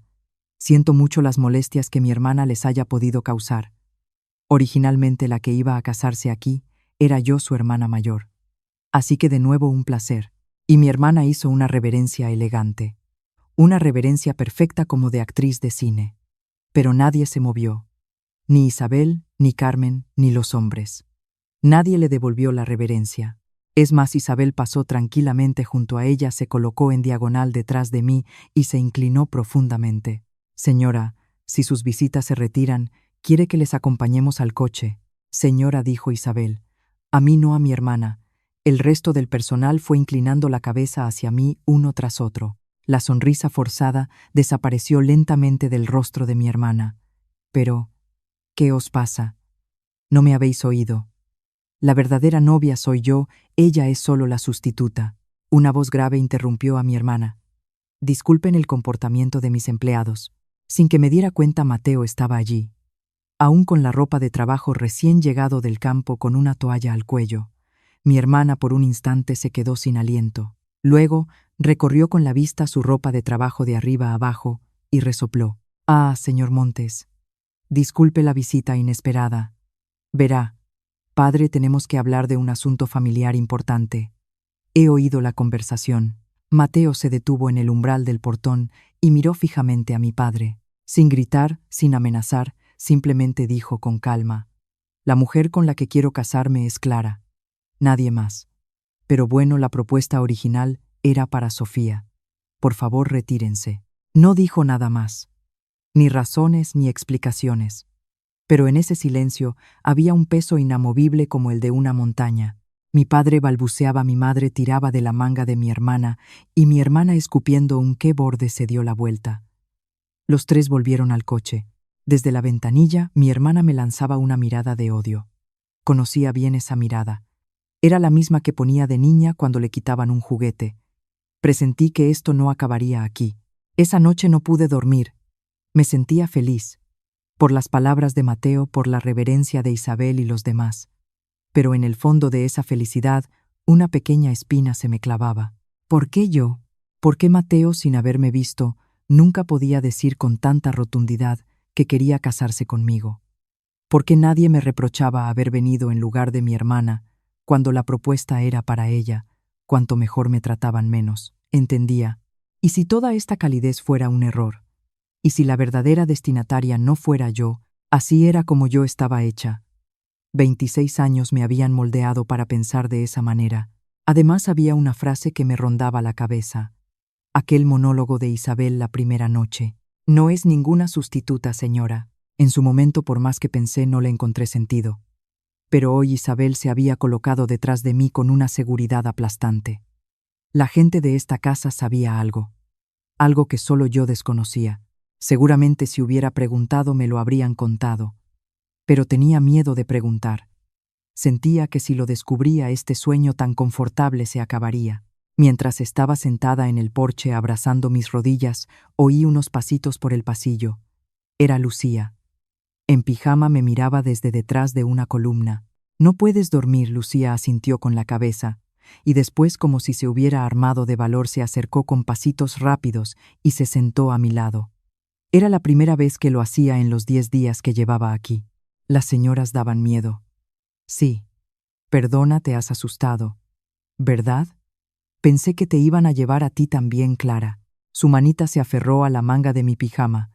Siento mucho las molestias que mi hermana les haya podido causar. Originalmente la que iba a casarse aquí era yo, su hermana mayor. Así que de nuevo un placer. Y mi hermana hizo una reverencia elegante. Una reverencia perfecta como de actriz de cine. Pero nadie se movió. Ni Isabel, ni Carmen, ni los hombres. Nadie le devolvió la reverencia. Es más, Isabel pasó tranquilamente junto a ella, se colocó en diagonal detrás de mí y se inclinó profundamente. Señora, si sus visitas se retiran, ¿quiere que les acompañemos al coche? Señora, dijo Isabel. A mí no, a mi hermana. El resto del personal fue inclinando la cabeza hacia mí uno tras otro. La sonrisa forzada desapareció lentamente del rostro de mi hermana. Pero, ¿qué os pasa? No me habéis oído. La verdadera novia soy yo, ella es solo la sustituta. Una voz grave interrumpió a mi hermana. Disculpen el comportamiento de mis empleados. Sin que me diera cuenta, Mateo estaba allí, aún con la ropa de trabajo recién llegado del campo con una toalla al cuello. Mi hermana por un instante se quedó sin aliento. Luego recorrió con la vista su ropa de trabajo de arriba a abajo y resopló. Ah, señor Montes, disculpe la visita inesperada. Verá, padre, tenemos que hablar de un asunto familiar importante. He oído la conversación. Mateo se detuvo en el umbral del portón y miró fijamente a mi padre. Sin gritar, sin amenazar, simplemente dijo con calma: la mujer con la que quiero casarme es Clara. Nadie más. Pero bueno, la propuesta original era para Sofía. Por favor, retírense. No dijo nada más. Ni razones ni explicaciones. Pero en ese silencio había un peso inamovible como el de una montaña. Mi padre balbuceaba, mi madre tiraba de la manga de mi hermana, y mi hermana, escupiendo un qué borde, se dio la vuelta. Los tres volvieron al coche. Desde la ventanilla, mi hermana me lanzaba una mirada de odio. Conocía bien esa mirada. Era la misma que ponía de niña cuando le quitaban un juguete. Presentí que esto no acabaría aquí. Esa noche no pude dormir. Me sentía feliz. Por las palabras de Mateo, por la reverencia de Isabel y los demás. Pero en el fondo de esa felicidad, una pequeña espina se me clavaba. ¿Por qué yo? ¿Por qué Mateo, sin haberme visto, nunca podía decir con tanta rotundidad que quería casarse conmigo? ¿Por qué nadie me reprochaba haber venido en lugar de mi hermana, cuando la propuesta era para ella? Cuanto mejor me trataban, menos entendía. ¿Y si toda esta calidez fuera un error? ¿Y si la verdadera destinataria no fuera yo? Así era como yo estaba hecha. 26 años me habían moldeado para pensar de esa manera. Además, había una frase que me rondaba la cabeza. Aquel monólogo de Isabel la primera noche. No es ninguna sustituta, señora. En su momento, por más que pensé, no le encontré sentido. Pero hoy Isabel se había colocado detrás de mí con una seguridad aplastante. La gente de esta casa sabía algo. Algo que solo yo desconocía. Seguramente si hubiera preguntado me lo habrían contado. Pero tenía miedo de preguntar. Sentía que si lo descubría, este sueño tan confortable se acabaría. Mientras estaba sentada en el porche abrazando mis rodillas, oí unos pasitos por el pasillo. Era Lucía. En pijama me miraba desde detrás de una columna. «No puedes dormir», Lucía asintió con la cabeza, y después, como si se hubiera armado de valor, se acercó con pasitos rápidos y se sentó a mi lado. Era la primera vez que lo hacía en los 10 días que llevaba aquí. Las señoras daban miedo. Sí. Perdona, te has asustado. ¿Verdad? Pensé que te iban a llevar a ti también, Clara. Su manita se aferró a la manga de mi pijama.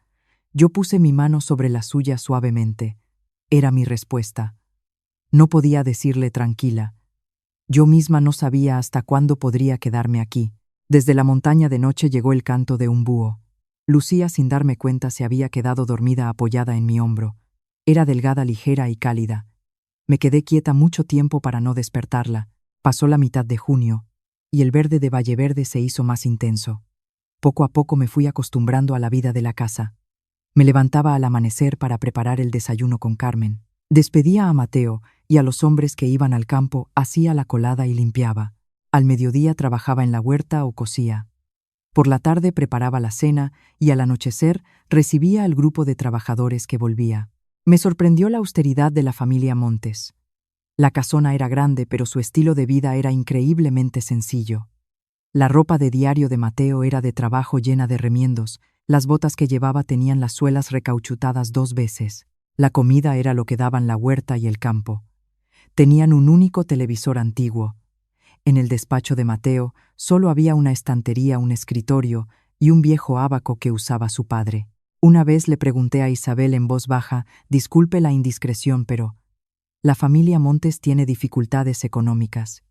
Yo puse mi mano sobre la suya suavemente. Era mi respuesta. No podía decirle tranquila. Yo misma no sabía hasta cuándo podría quedarme aquí. Desde la montaña de noche llegó el canto de un búho. Lucía, sin darme cuenta, se había quedado dormida apoyada en mi hombro. Era delgada, ligera y cálida. Me quedé quieta mucho tiempo para no despertarla. Pasó la mitad de junio, y el verde de Valleverde se hizo más intenso. Poco a poco me fui acostumbrando a la vida de la casa. Me levantaba al amanecer para preparar el desayuno con Carmen. Despedía a Mateo y a los hombres que iban al campo, hacía la colada y limpiaba. Al mediodía trabajaba en la huerta o cosía. Por la tarde preparaba la cena y al anochecer recibía al grupo de trabajadores que volvía. Me sorprendió la austeridad de la familia Montes. La casona era grande, pero su estilo de vida era increíblemente sencillo. La ropa de diario de Mateo era de trabajo llena de remiendos, las botas que llevaba tenían las suelas recauchutadas 2 veces. La comida era lo que daban la huerta y el campo. Tenían un único televisor antiguo. En el despacho de Mateo solo había una estantería, un escritorio y un viejo ábaco que usaba su padre. Una vez le pregunté a Isabel en voz baja: «Disculpe la indiscreción, pero la familia Montes tiene dificultades económicas».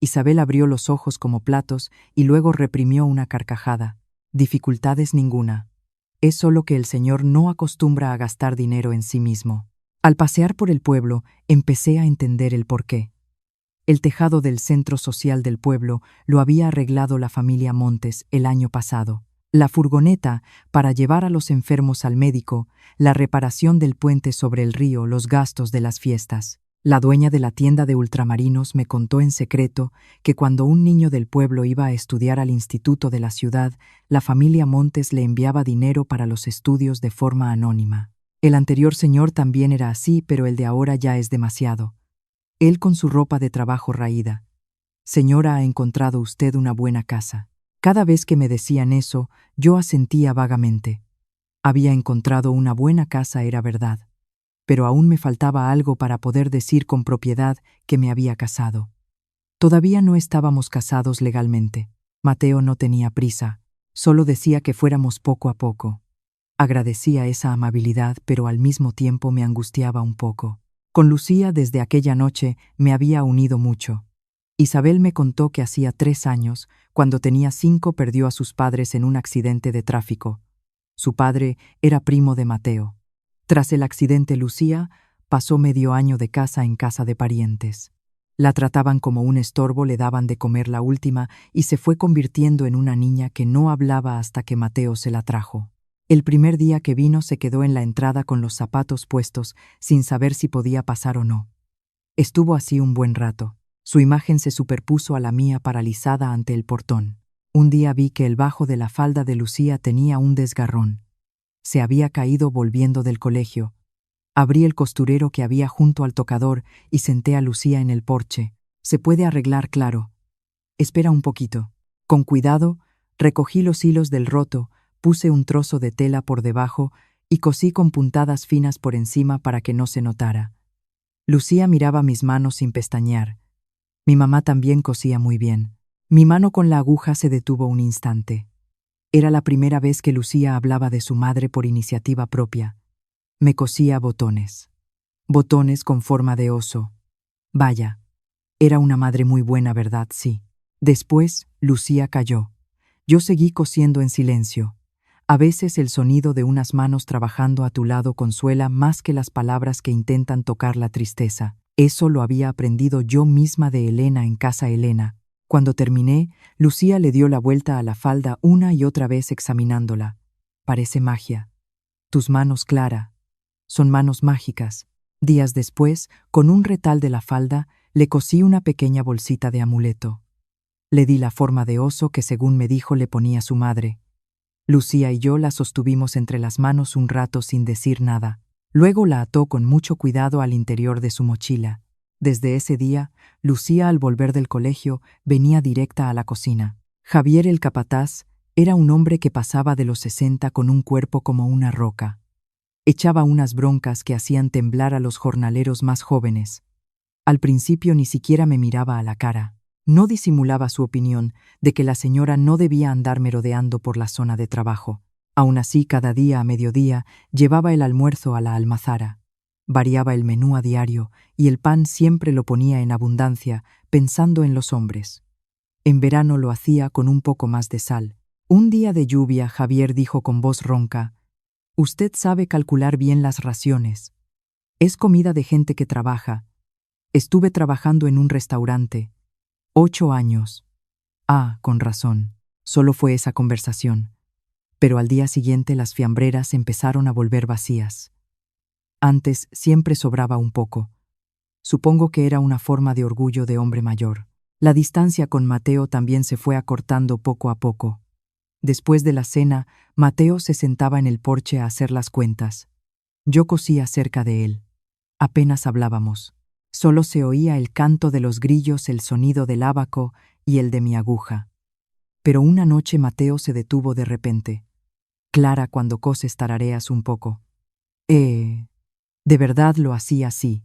Isabel abrió los ojos como platos y luego reprimió una carcajada. «Dificultades ninguna. Es solo que el señor no acostumbra a gastar dinero en sí mismo». Al pasear por el pueblo, empecé a entender el porqué. El tejado del centro social del pueblo lo había arreglado la familia Montes el año pasado. La furgoneta para llevar a los enfermos al médico, la reparación del puente sobre el río, los gastos de las fiestas. La dueña de la tienda de ultramarinos me contó en secreto que cuando un niño del pueblo iba a estudiar al instituto de la ciudad, la familia Montes le enviaba dinero para los estudios de forma anónima. El anterior señor también era así, pero el de ahora ya es demasiado. Él con su ropa de trabajo raída. «Señora, ha encontrado usted una buena casa». Cada vez que me decían eso, yo asentía vagamente. Había encontrado una buena casa, era verdad. Pero aún me faltaba algo para poder decir con propiedad que me había casado. Todavía no estábamos casados legalmente. Mateo no tenía prisa, solo decía que fuéramos poco a poco. Agradecía esa amabilidad, pero al mismo tiempo me angustiaba un poco. Con Lucía desde aquella noche me había unido mucho. Isabel me contó que hacía 3 años, cuando tenía 5, perdió a sus padres en un accidente de tráfico. Su padre era primo de Mateo. Tras el accidente, Lucía pasó medio año de casa en casa de parientes. La trataban como un estorbo, le daban de comer la última y se fue convirtiendo en una niña que no hablaba hasta que Mateo se la trajo. El primer día que vino se quedó en la entrada con los zapatos puestos, sin saber si podía pasar o no. Estuvo así un buen rato. Su imagen se superpuso a la mía, paralizada ante el portón. Un día vi que el bajo de la falda de Lucía tenía un desgarrón. Se había caído volviendo del colegio. Abrí el costurero que había junto al tocador y senté a Lucía en el porche. «Se puede arreglar, claro». «Espera un poquito». Con cuidado, recogí los hilos del roto, puse un trozo de tela por debajo y cosí con puntadas finas por encima para que no se notara. Lucía miraba mis manos sin pestañear. Mi mamá también cosía muy bien. Mi mano con la aguja se detuvo un instante. Era la primera vez que Lucía hablaba de su madre por iniciativa propia. Me cosía botones. Botones con forma de oso. Vaya, era una madre muy buena, ¿verdad? Sí. Después, Lucía calló. Yo seguí cosiendo en silencio. A veces el sonido de unas manos trabajando a tu lado consuela más que las palabras que intentan tocar la tristeza. Eso lo había aprendido yo misma de Elena en casa Elena. Cuando terminé, Lucía le dio la vuelta a la falda una y otra vez examinándola. «Parece magia. Tus manos, Clara. Son manos mágicas». Días después, con un retal de la falda, le cosí una pequeña bolsita de amuleto. Le di la forma de oso que, según me dijo, le ponía su madre. Lucía y yo la sostuvimos entre las manos un rato sin decir nada. Luego la ató con mucho cuidado al interior de su mochila. Desde ese día, Lucía, al volver del colegio, venía directa a la cocina. Javier, el capataz, era un hombre que pasaba de los 60 con un cuerpo como una roca. Echaba unas broncas que hacían temblar a los jornaleros más jóvenes. Al principio ni siquiera me miraba a la cara. No disimulaba su opinión de que la señora no debía andar merodeando por la zona de trabajo. Aún así, cada día a mediodía llevaba el almuerzo a la almazara. variaba el menú a diario y el pan siempre lo ponía en abundancia, pensando en los hombres. En verano lo hacía con un poco más de sal. Un día de lluvia, Javier dijo con voz ronca: «Usted sabe calcular bien las raciones. Es comida de gente que trabaja. Estuve trabajando en un restaurante. 8 años. Ah, con razón. Solo fue esa conversación. Pero al día siguiente las fiambreras empezaron a volver vacías. Antes siempre sobraba un poco. Supongo que era una forma de orgullo de hombre mayor. La distancia con Mateo también se fue acortando poco a poco. Después de la cena, Mateo se sentaba en el porche a hacer las cuentas. Yo cosía cerca de él. Apenas hablábamos. Solo se oía el canto de los grillos, el sonido del ábaco y el de mi aguja. Pero una noche Mateo se detuvo de repente. «Clara, cuando coses tarareas un poco». De verdad lo hacía así.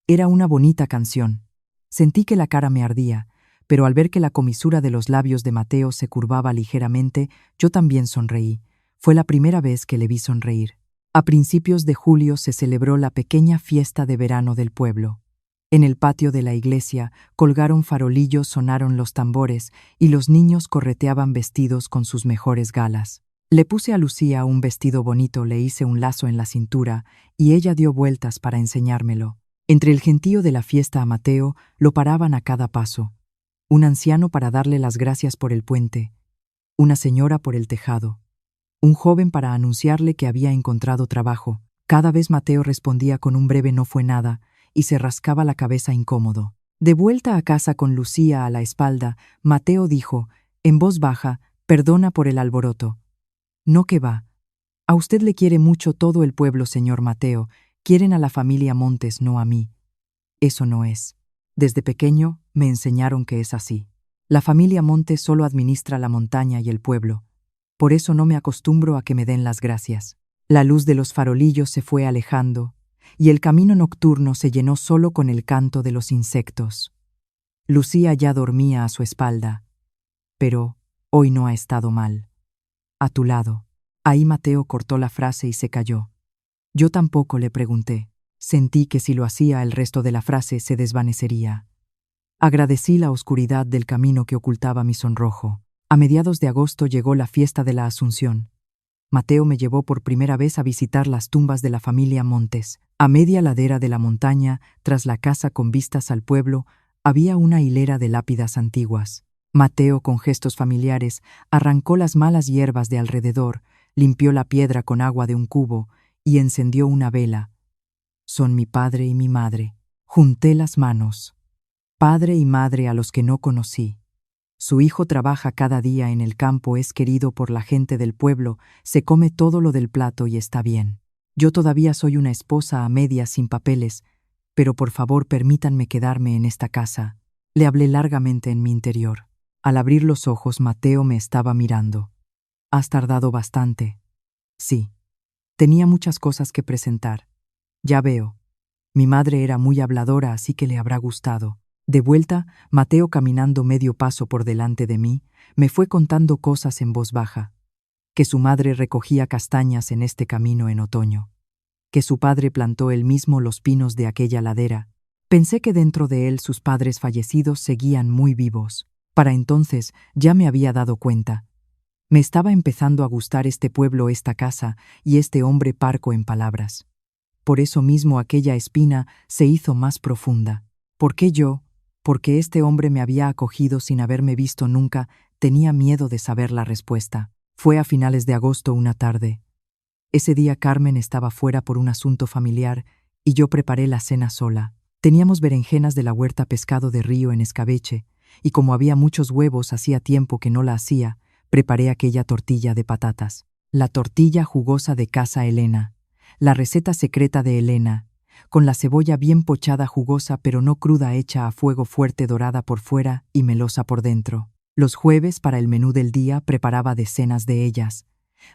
Era una bonita canción. Sentí que la cara me ardía, pero al ver que la comisura de los labios de Mateo se curvaba ligeramente, yo también sonreí. Fue la primera vez que le vi sonreír. A principios de julio se celebró la pequeña fiesta de verano del pueblo. En el patio de la iglesia colgaron farolillos, sonaron los tambores y los niños correteaban vestidos con sus mejores galas. Le puse a Lucía un vestido bonito, le hice un lazo en la cintura y ella dio vueltas para enseñármelo. Entre el gentío de la fiesta a Mateo lo paraban a cada paso. Un anciano para darle las gracias por el puente, una señora por el tejado, un joven para anunciarle que había encontrado trabajo. Cada vez Mateo respondía con un breve «no fue nada» y se rascaba la cabeza incómodo. De vuelta a casa con Lucía a la espalda, Mateo dijo, en voz baja: «Perdona por el alboroto». «No, que va. A usted le quiere mucho todo el pueblo, señor Mateo. Quieren a la familia Montes, no a mí». «Eso no es. Desde pequeño me enseñaron que es así. La familia Montes solo administra la montaña y el pueblo. Por eso no me acostumbro a que me den las gracias». La luz de los farolillos se fue alejando, y el camino nocturno se llenó solo con el canto de los insectos. Lucía ya dormía a su espalda. «Pero hoy no ha estado mal. A tu lado». Ahí Mateo cortó la frase y se calló. Yo tampoco, le pregunté. Sentí que si lo hacía el resto de la frase se desvanecería. Agradecí la oscuridad del camino que ocultaba mi sonrojo. A mediados de agosto llegó la fiesta de la Asunción. Mateo me llevó por primera vez a visitar las tumbas de la familia Montes. A media ladera de la montaña, tras la casa con vistas al pueblo, había una hilera de lápidas antiguas. Mateo, con gestos familiares, arrancó las malas hierbas de alrededor, limpió la piedra con agua de un cubo y encendió una vela. Son mi padre y mi madre. Junté las manos. Padre y madre a los que no conocí. Su hijo trabaja cada día en el campo, es querido por la gente del pueblo, se come todo lo del plato y está bien. Yo todavía soy una esposa a medias sin papeles, pero por favor permítanme quedarme en esta casa. Le hablé largamente en mi interior. Al abrir los ojos, Mateo me estaba mirando. «Has tardado bastante». «Sí. Tenía muchas cosas que presentar». «Ya veo. Mi madre era muy habladora, así que le habrá gustado». De vuelta, Mateo, caminando medio paso por delante de mí, me fue contando cosas en voz baja. Que su madre recogía castañas en este camino en otoño. Que su padre plantó él mismo los pinos de aquella ladera. Pensé que dentro de él sus padres fallecidos seguían muy vivos. Para entonces ya me había dado cuenta. Me estaba empezando a gustar este pueblo, esta casa y este hombre parco en palabras. Por eso mismo aquella espina se hizo más profunda. ¿Por qué yo? Porque este hombre me había acogido sin haberme visto nunca, tenía miedo de saber la respuesta. Fue a finales de agosto una tarde. Ese día Carmen estaba fuera por un asunto familiar y yo preparé la cena sola. Teníamos berenjenas de la huerta, pescado de río en escabeche, y como había muchos huevos, hacía tiempo que no la hacía, preparé aquella tortilla de patatas. La tortilla jugosa de casa Elena. La receta secreta de Elena, con la cebolla bien pochada, jugosa pero no cruda, hecha a fuego fuerte, dorada por fuera y melosa por dentro. Los jueves, para el menú del día, preparaba decenas de ellas.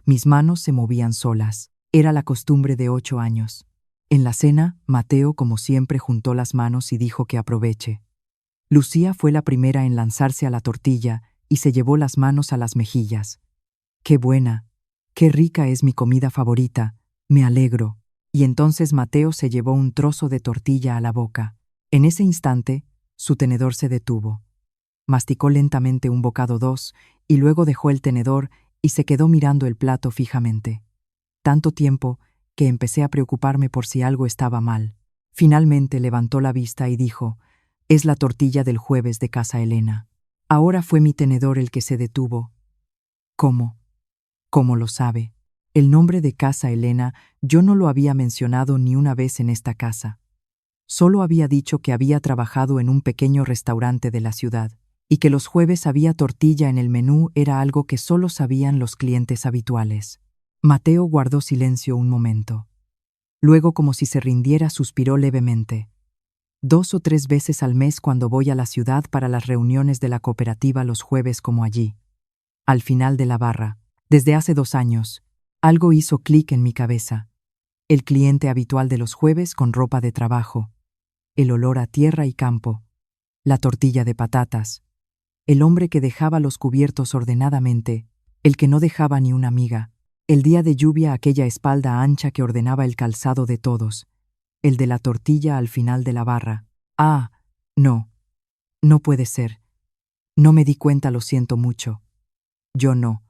Mis manos se movían solas. Era la costumbre de 8 años. En la cena, Mateo, como siempre, juntó las manos y dijo que aproveche. Lucía fue la primera en lanzarse a la tortilla y se llevó las manos a las mejillas. «Qué buena, qué rica, es mi comida favorita, me alegro». y entonces Mateo se llevó un trozo de tortilla a la boca. En ese instante, su tenedor se detuvo. Masticó lentamente un bocado dos, y luego dejó el tenedor y se quedó mirando el plato fijamente. Tanto tiempo que empecé a preocuparme por si algo estaba mal. Finalmente levantó la vista y dijo: «Es la tortilla del jueves de casa Elena». Ahora fue mi tenedor el que se detuvo. «¿Cómo? ¿Cómo lo sabe?» El nombre de casa Elena yo no lo había mencionado ni una vez en esta casa. Solo había dicho que había trabajado en un pequeño restaurante de la ciudad, y que los jueves había tortilla en el menú era algo que solo sabían los clientes habituales. Mateo guardó silencio un momento. Luego, como si se rindiera, suspiró levemente. 2 o 3 veces al mes cuando voy a la ciudad para las reuniones de la cooperativa los jueves como allí. Al final de la barra, desde hace 2 años, algo hizo clic en mi cabeza. El cliente habitual de los jueves con ropa de trabajo, el olor a tierra y campo, la tortilla de patatas, el hombre que dejaba los cubiertos ordenadamente, el que no dejaba ni una miga, el día de lluvia aquella espalda ancha que ordenaba el calzado de todos, el de la tortilla al final de la barra. Ah, no, no puede ser. No me di cuenta, lo siento mucho. Yo no.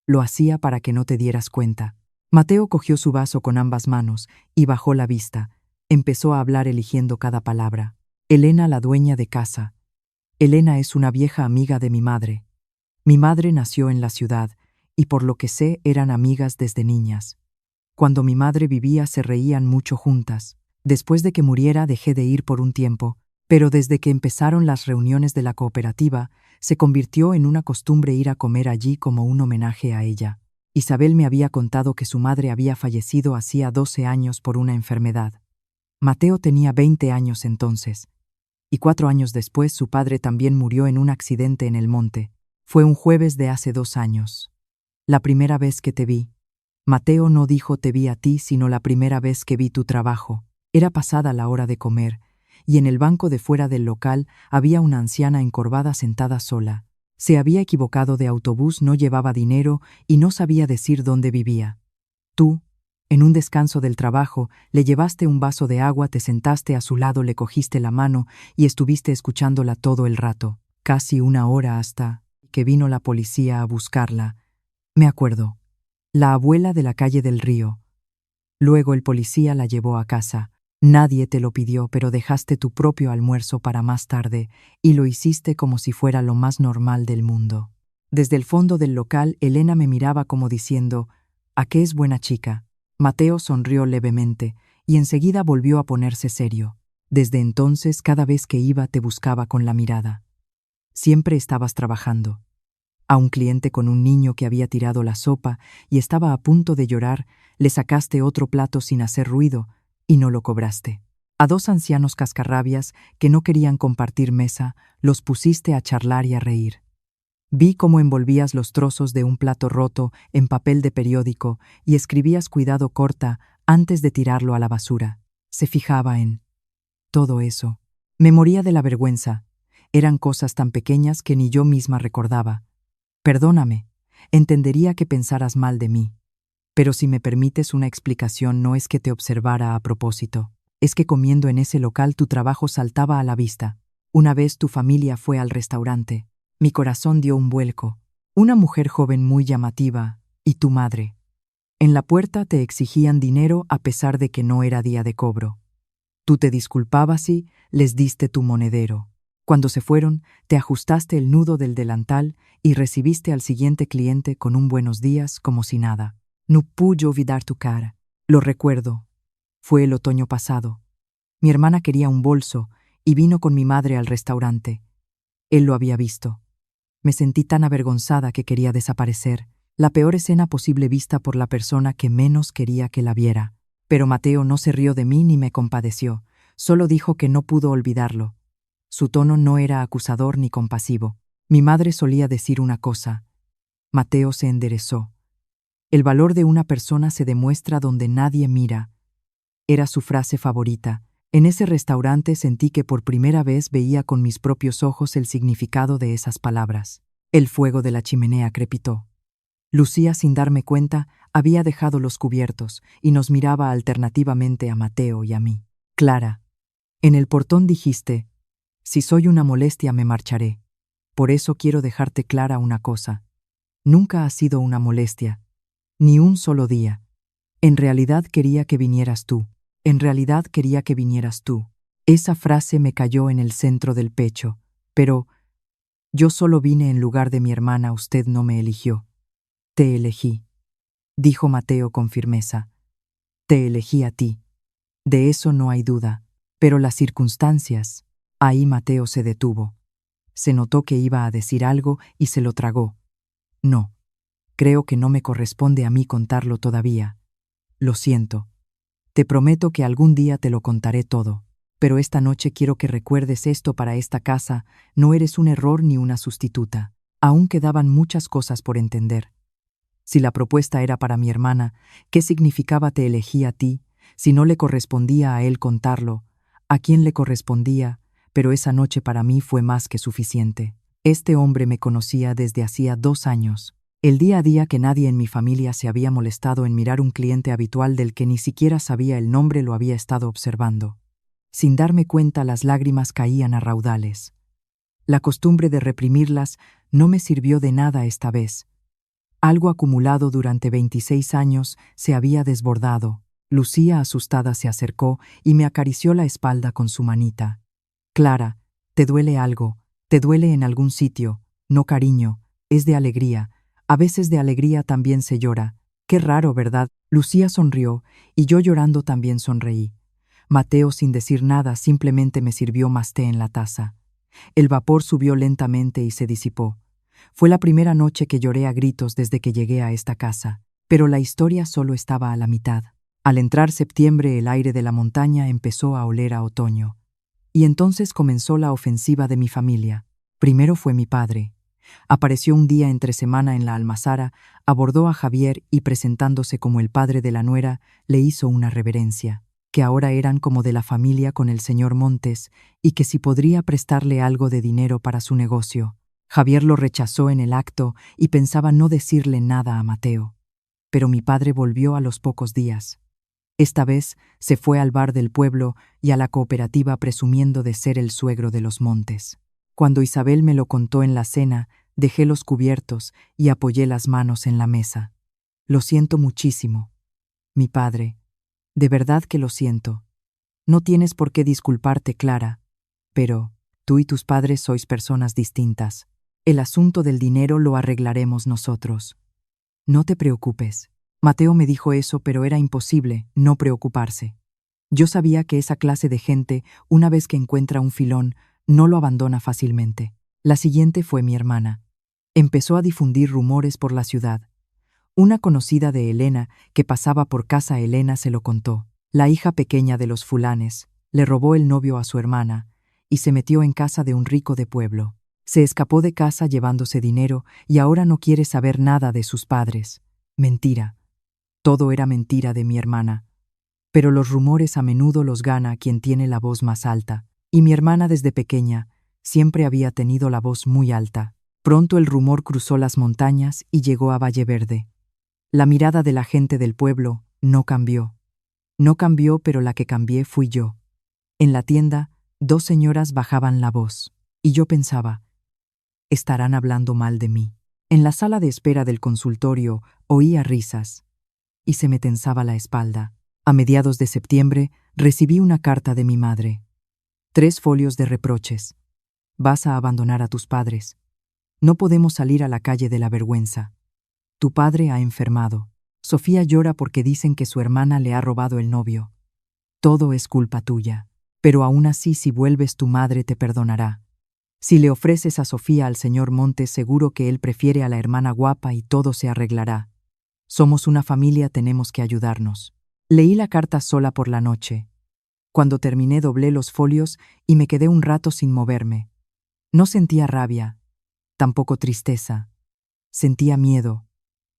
Lo hacía para que no te dieras cuenta. Mateo cogió su vaso con ambas manos y bajó la vista. Empezó a hablar eligiendo cada palabra. Elena, la dueña de casa. Elena es una vieja amiga de mi madre. Mi madre nació en la ciudad y por lo que sé eran amigas desde niñas. Cuando mi madre vivía se reían mucho juntas. Después de que muriera dejé de ir por un tiempo, pero desde que empezaron las reuniones de la cooperativa, se convirtió en una costumbre ir a comer allí como un homenaje a ella. Isabel me había contado que su madre había fallecido hacía 12 años por una enfermedad. Mateo tenía 20 años entonces, y 4 años después su padre también murió en un accidente en el monte. Fue un jueves de hace 2 años. La primera vez que te vi. Mateo no dijo te vi a ti, sino la primera vez que vi tu trabajo. Era pasada la hora de comer, y en el banco de fuera del local había una anciana encorvada sentada sola. Se había equivocado de autobús, no llevaba dinero y no sabía decir dónde vivía. Tú, en un descanso del trabajo, le llevaste un vaso de agua, te sentaste a su lado, le cogiste la mano y estuviste escuchándola todo el rato, casi 1 hora hasta que vino la policía a buscarla. Me acuerdo. La abuela de la calle del río. Luego el policía la llevó a casa. Nadie te lo pidió, pero dejaste tu propio almuerzo para más tarde y lo hiciste como si fuera lo más normal del mundo. Desde el fondo del local, Elena me miraba como diciendo: «¿A qué es buena chica?». Mateo sonrió levemente y enseguida volvió a ponerse serio. Desde entonces, cada vez que iba, te buscaba con la mirada. Siempre estabas trabajando. A un cliente con un niño que había tirado la sopa y estaba a punto de llorar, le sacaste otro plato sin hacer ruido y no lo cobraste. A 2 ancianos cascarrabias que no querían compartir mesa, los pusiste a charlar y a reír. Vi cómo envolvías los trozos de un plato roto en papel de periódico y escribías cuidado corta antes de tirarlo a la basura. Se fijaba en todo eso. Me moría de la vergüenza. Eran cosas tan pequeñas que ni yo misma recordaba. Perdóname, entendería que pensaras mal de mí. Pero si me permites una explicación, no es que te observara a propósito. Es que comiendo en ese local tu trabajo saltaba a la vista. Una vez tu familia fue al restaurante. Mi corazón dio un vuelco. Una mujer joven muy llamativa, y tu madre. En la puerta te exigían dinero a pesar de que no era día de cobro. Tú te disculpabas y les diste tu monedero. Cuando se fueron, te ajustaste el nudo del delantal y recibiste al siguiente cliente con un buenos días como si nada. No pude olvidar tu cara. Lo recuerdo. Fue el otoño pasado. Mi hermana quería un bolso y vino con mi madre al restaurante. Él lo había visto. Me sentí tan avergonzada que quería desaparecer. La peor escena posible vista por la persona que menos quería que la viera. Pero Mateo no se rió de mí ni me compadeció. Solo dijo que no pudo olvidarlo. Su tono no era acusador ni compasivo. Mi madre solía decir una cosa. Mateo se enderezó. El valor de una persona se demuestra donde nadie mira. Era su frase favorita. En ese restaurante sentí que por primera vez veía con mis propios ojos el significado de esas palabras. El fuego de la chimenea crepitó. Lucía, sin darme cuenta, había dejado los cubiertos y nos miraba alternativamente a Mateo y a mí. Clara, en el portón dijiste, si soy una molestia me marcharé. Por eso quiero dejarte clara una cosa. Nunca has sido una molestia. Ni un solo día. En realidad quería que vinieras tú. En realidad quería que vinieras tú. Esa frase me cayó en el centro del pecho. Pero yo solo vine en lugar de mi hermana, usted no me eligió. Te elegí, dijo Mateo con firmeza. Te elegí a ti. De eso no hay duda. Pero las circunstancias. Ahí Mateo se detuvo. Se notó que iba a decir algo y se lo tragó. No. Creo que no me corresponde a mí contarlo todavía. Lo siento. Te prometo que algún día te lo contaré todo. Pero esta noche quiero que recuerdes esto para esta casa. No eres un error ni una sustituta. Aún quedaban muchas cosas por entender. Si la propuesta era para mi hermana, ¿qué significaba te elegí a ti? Si no le correspondía a él contarlo, ¿a quién le correspondía? Pero esa noche para mí fue más que suficiente. Este hombre me conocía desde hacía 2 años. El día a día que nadie en mi familia se había molestado en mirar un cliente habitual del que ni siquiera sabía el nombre lo había estado observando. Sin darme cuenta las lágrimas caían a raudales. La costumbre de reprimirlas no me sirvió de nada esta vez. Algo acumulado durante 26 años se había desbordado. Lucía, asustada, se acercó y me acarició la espalda con su manita. Clara, ¿te duele algo? ¿Te duele en algún sitio? No, cariño, es de alegría. A veces de alegría también se llora. Qué raro, ¿verdad? Lucía sonrió y yo llorando también sonreí. Mateo, sin decir nada, simplemente me sirvió más té en la taza. El vapor subió lentamente y se disipó. Fue la primera noche que lloré a gritos desde que llegué a esta casa, pero la historia solo estaba a la mitad. Al entrar septiembre, el aire de la montaña empezó a oler a otoño. Y entonces comenzó la ofensiva de mi familia. Primero fue mi padre. Apareció un día entre semana en la almazara, abordó a Javier y, presentándose como el padre de la nuera, le hizo una reverencia, que ahora eran como de la familia con el señor Montes, y que si podría prestarle algo de dinero para su negocio. Javier lo rechazó en el acto y pensaba no decirle nada a Mateo. Pero mi padre volvió a los pocos días. Esta vez se fue al bar del pueblo y a la cooperativa presumiendo de ser el suegro de los Montes. Cuando Isabel me lo contó en la cena, dejé los cubiertos y apoyé las manos en la mesa. Lo siento muchísimo. Mi padre, de verdad que lo siento. No tienes por qué disculparte, Clara, pero tú y tus padres sois personas distintas. El asunto del dinero lo arreglaremos nosotros. No te preocupes. Mateo me dijo eso, pero era imposible no preocuparse. Yo sabía que esa clase de gente, una vez que encuentra un filón, no lo abandona fácilmente. La siguiente fue mi hermana. Empezó a difundir rumores por la ciudad. Una conocida de Elena, que pasaba por casa Elena, se lo contó. La hija pequeña de los fulanes le robó el novio a su hermana y se metió en casa de un rico de pueblo. Se escapó de casa llevándose dinero y ahora no quiere saber nada de sus padres. Mentira. Todo era mentira de mi hermana. Pero los rumores a menudo los gana quien tiene la voz más alta. Y mi hermana desde pequeña siempre había tenido la voz muy alta. Pronto el rumor cruzó las montañas y llegó a Valle Verde. La mirada de la gente del pueblo no cambió. No cambió, pero la que cambié fui yo. En la tienda, 2 señoras bajaban la voz. Y yo pensaba, estarán hablando mal de mí. En la sala de espera del consultorio oía risas. Y se me tensaba la espalda. A mediados de septiembre recibí una carta de mi madre. 3 folios de reproches. Vas a abandonar a tus padres. No podemos salir a la calle de la vergüenza. Tu padre ha enfermado. Sofía llora porque dicen que su hermana le ha robado el novio. Todo es culpa tuya. Pero aún así, si vuelves, tu madre te perdonará. Si le ofreces a Sofía al señor Montes, seguro que él prefiere a la hermana guapa y todo se arreglará. Somos una familia, tenemos que ayudarnos. Leí la carta sola por la noche. Cuando terminé, doblé los folios y me quedé un rato sin moverme. No sentía rabia, tampoco tristeza. Sentía miedo.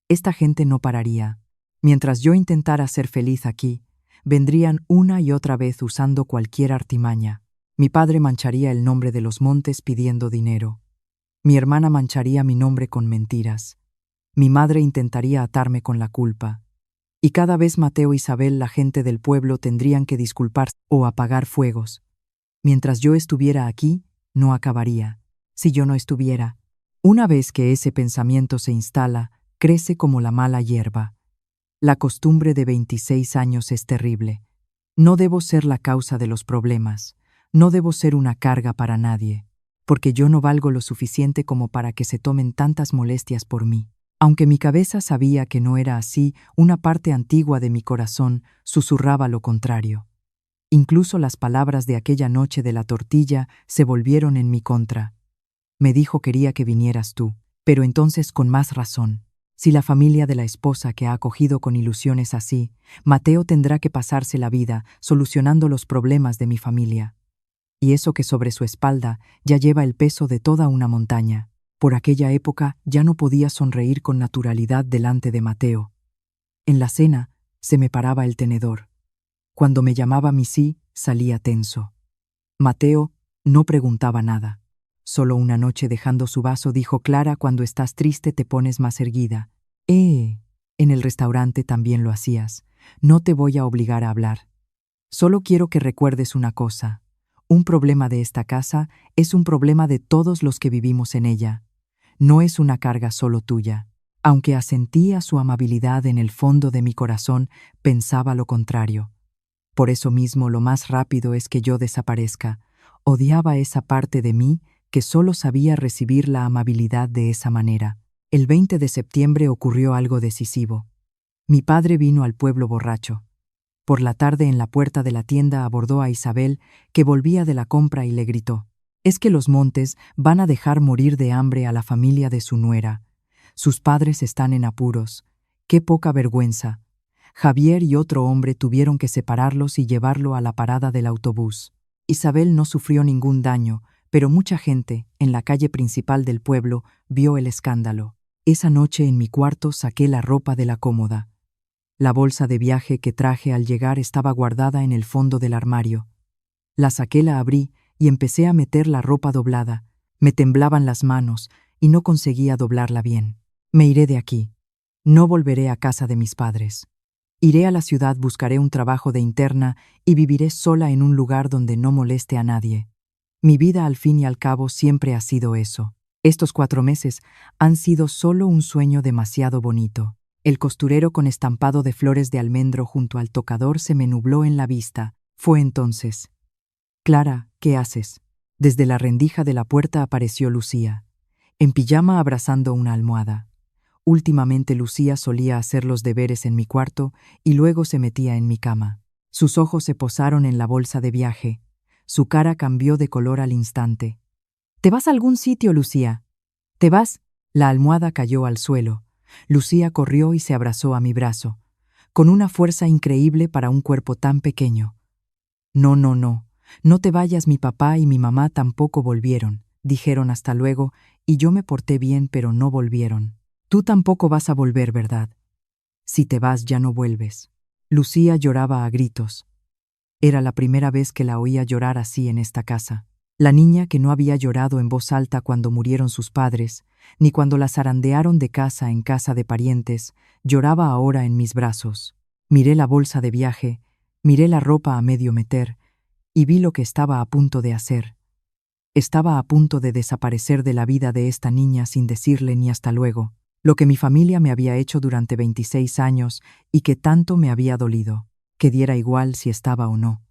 Esta gente no pararía. Mientras yo intentara ser feliz aquí, vendrían una y otra vez usando cualquier artimaña. Mi padre mancharía el nombre de los Montes pidiendo dinero. Mi hermana mancharía mi nombre con mentiras. Mi madre intentaría atarme con la culpa. Y cada vez Mateo e Isabel, la gente del pueblo, tendrían que disculparse o apagar fuegos. Mientras yo estuviera aquí, no acabaría. Si yo no estuviera. Una vez que ese pensamiento se instala, crece como la mala hierba. La costumbre de 26 años es terrible. No debo ser la causa de los problemas. No debo ser una carga para nadie, porque yo no valgo lo suficiente como para que se tomen tantas molestias por mí. Aunque mi cabeza sabía que no era así, una parte antigua de mi corazón susurraba lo contrario. Incluso las palabras de aquella noche de la tortilla se volvieron en mi contra. Me dijo quería que vinieras tú, pero entonces con más razón. Si la familia de la esposa que ha acogido con ilusiones así, Mateo tendrá que pasarse la vida solucionando los problemas de mi familia. Y eso que sobre su espalda ya lleva el peso de toda una montaña. Por aquella época ya no podía sonreír con naturalidad delante de Mateo. En la cena se me paraba el tenedor. Cuando me llamaba Missy, salía tenso. Mateo no preguntaba nada. Solo una noche dejando su vaso dijo: Clara, cuando estás triste te pones más erguida. En el restaurante también lo hacías. No te voy a obligar a hablar. Solo quiero que recuerdes una cosa. Un problema de esta casa es un problema de todos los que vivimos en ella. No es una carga solo tuya. Aunque asentí a su amabilidad, en el fondo de mi corazón pensaba lo contrario. Por eso mismo lo más rápido es que yo desaparezca. Odiaba esa parte de mí que solo sabía recibir la amabilidad de esa manera. El 20 de septiembre ocurrió algo decisivo. Mi padre vino al pueblo borracho. Por la tarde, en la puerta de la tienda, abordó a Isabel, que volvía de la compra, y le gritó: «Es que los Montes van a dejar morir de hambre a la familia de su nuera. Sus padres están en apuros. ¡Qué poca vergüenza!». Javier y otro hombre tuvieron que separarlos y llevarlo a la parada del autobús. Isabel no sufrió ningún daño, pero mucha gente, en la calle principal del pueblo, vio el escándalo. Esa noche en mi cuarto saqué la ropa de la cómoda. La bolsa de viaje que traje al llegar estaba guardada en el fondo del armario. La saqué, la abrí y empecé a meter la ropa doblada. Me temblaban las manos y no conseguía doblarla bien. Me iré de aquí. No volveré a casa de mis padres. Iré a la ciudad, buscaré un trabajo de interna y viviré sola en un lugar donde no moleste a nadie. Mi vida, al fin y al cabo, siempre ha sido eso. Estos 4 meses han sido solo un sueño demasiado bonito. El costurero con estampado de flores de almendro junto al tocador se me nubló en la vista. Fue entonces: «Clara, ¿qué haces?». Desde la rendija de la puerta apareció Lucía, en pijama, abrazando una almohada. Últimamente Lucía solía hacer los deberes en mi cuarto y luego se metía en mi cama. Sus ojos se posaron en la bolsa de viaje. Su cara cambió de color al instante. «¿Te vas a algún sitio, Lucía? ¿Te vas?». La almohada cayó al suelo. Lucía corrió y se abrazó a mi brazo, con una fuerza increíble para un cuerpo tan pequeño. «No, no, no. No te vayas, mi papá y mi mamá tampoco volvieron. Dijeron hasta luego y yo me porté bien, pero no volvieron. Tú tampoco vas a volver, ¿verdad? Si te vas ya no vuelves». Lucía lloraba a gritos. Era la primera vez que la oía llorar así en esta casa. La niña que no había llorado en voz alta cuando murieron sus padres, ni cuando la zarandearon de casa en casa de parientes, lloraba ahora en mis brazos. Miré la bolsa de viaje, miré la ropa a medio meter, y vi lo que estaba a punto de hacer. Estaba a punto de desaparecer de la vida de esta niña sin decirle ni hasta luego, lo que mi familia me había hecho durante 26 años y que tanto me había dolido, que diera igual si estaba o no.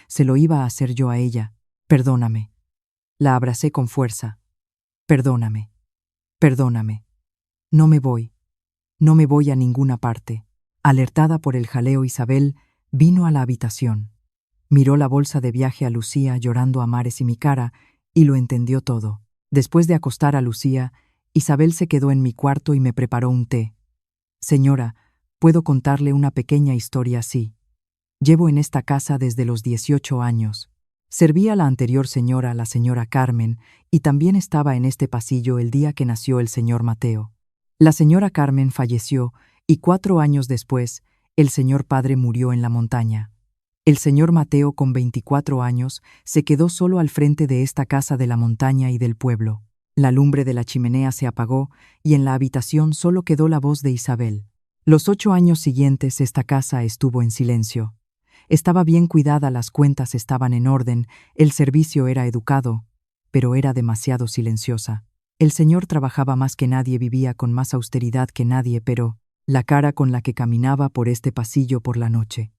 Se lo iba a hacer yo a ella. «Perdóname». La abracé con fuerza. «Perdóname. Perdóname. No me voy. No me voy a ninguna parte». Alertada por el jaleo, Isabel vino a la habitación. Miró la bolsa de viaje, a Lucía llorando a mares y mi cara, y lo entendió todo. Después de acostar a Lucía, Isabel se quedó en mi cuarto y me preparó un té. «Señora, puedo contarle una pequeña historia así. Llevo en esta casa desde los 18 años. Serví a la anterior señora, la señora Carmen, y también estaba en este pasillo el día que nació el señor Mateo. La señora Carmen falleció y 4 años después, el señor padre murió en la montaña. El señor Mateo, con 24 años, se quedó solo al frente de esta casa de la montaña y del pueblo. La lumbre de la chimenea se apagó y en la habitación solo quedó la voz de Isabel. Los 8 años siguientes esta casa estuvo en silencio. Estaba bien cuidada, las cuentas estaban en orden, el servicio era educado, pero era demasiado silenciosa. El señor trabajaba más que nadie, vivía con más austeridad que nadie, pero la cara con la que caminaba por este pasillo por la noche.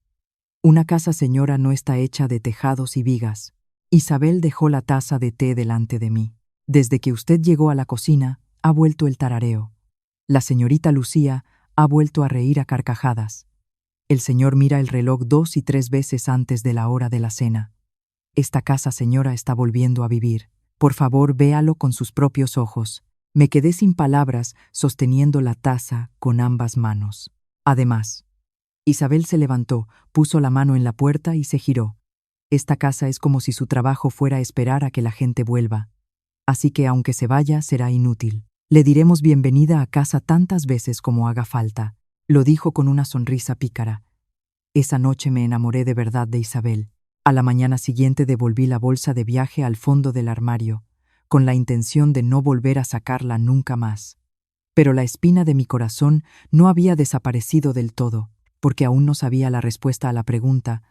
Una casa, señora, no está hecha de tejados y vigas. Isabel dejó la taza de té delante de mí. Desde que usted llegó a la cocina, ha vuelto el tarareo. La señorita Lucía ha vuelto a reír a carcajadas. El señor mira el reloj 2 y 3 veces antes de la hora de la cena. Esta casa, señora, está volviendo a vivir. Por favor, véalo con sus propios ojos. Me quedé sin palabras, sosteniendo la taza con ambas manos. Además, Isabel se levantó, puso la mano en la puerta y se giró. Esta casa es como si su trabajo fuera esperar a que la gente vuelva. Así que aunque se vaya, será inútil. Le diremos bienvenida a casa tantas veces como haga falta, lo dijo con una sonrisa pícara. Esa noche me enamoré de verdad de Isabel. A la mañana siguiente devolví la bolsa de viaje al fondo del armario, con la intención de no volver a sacarla nunca más. Pero la espina de mi corazón no había desaparecido del todo, porque aún no sabía la respuesta a la pregunta,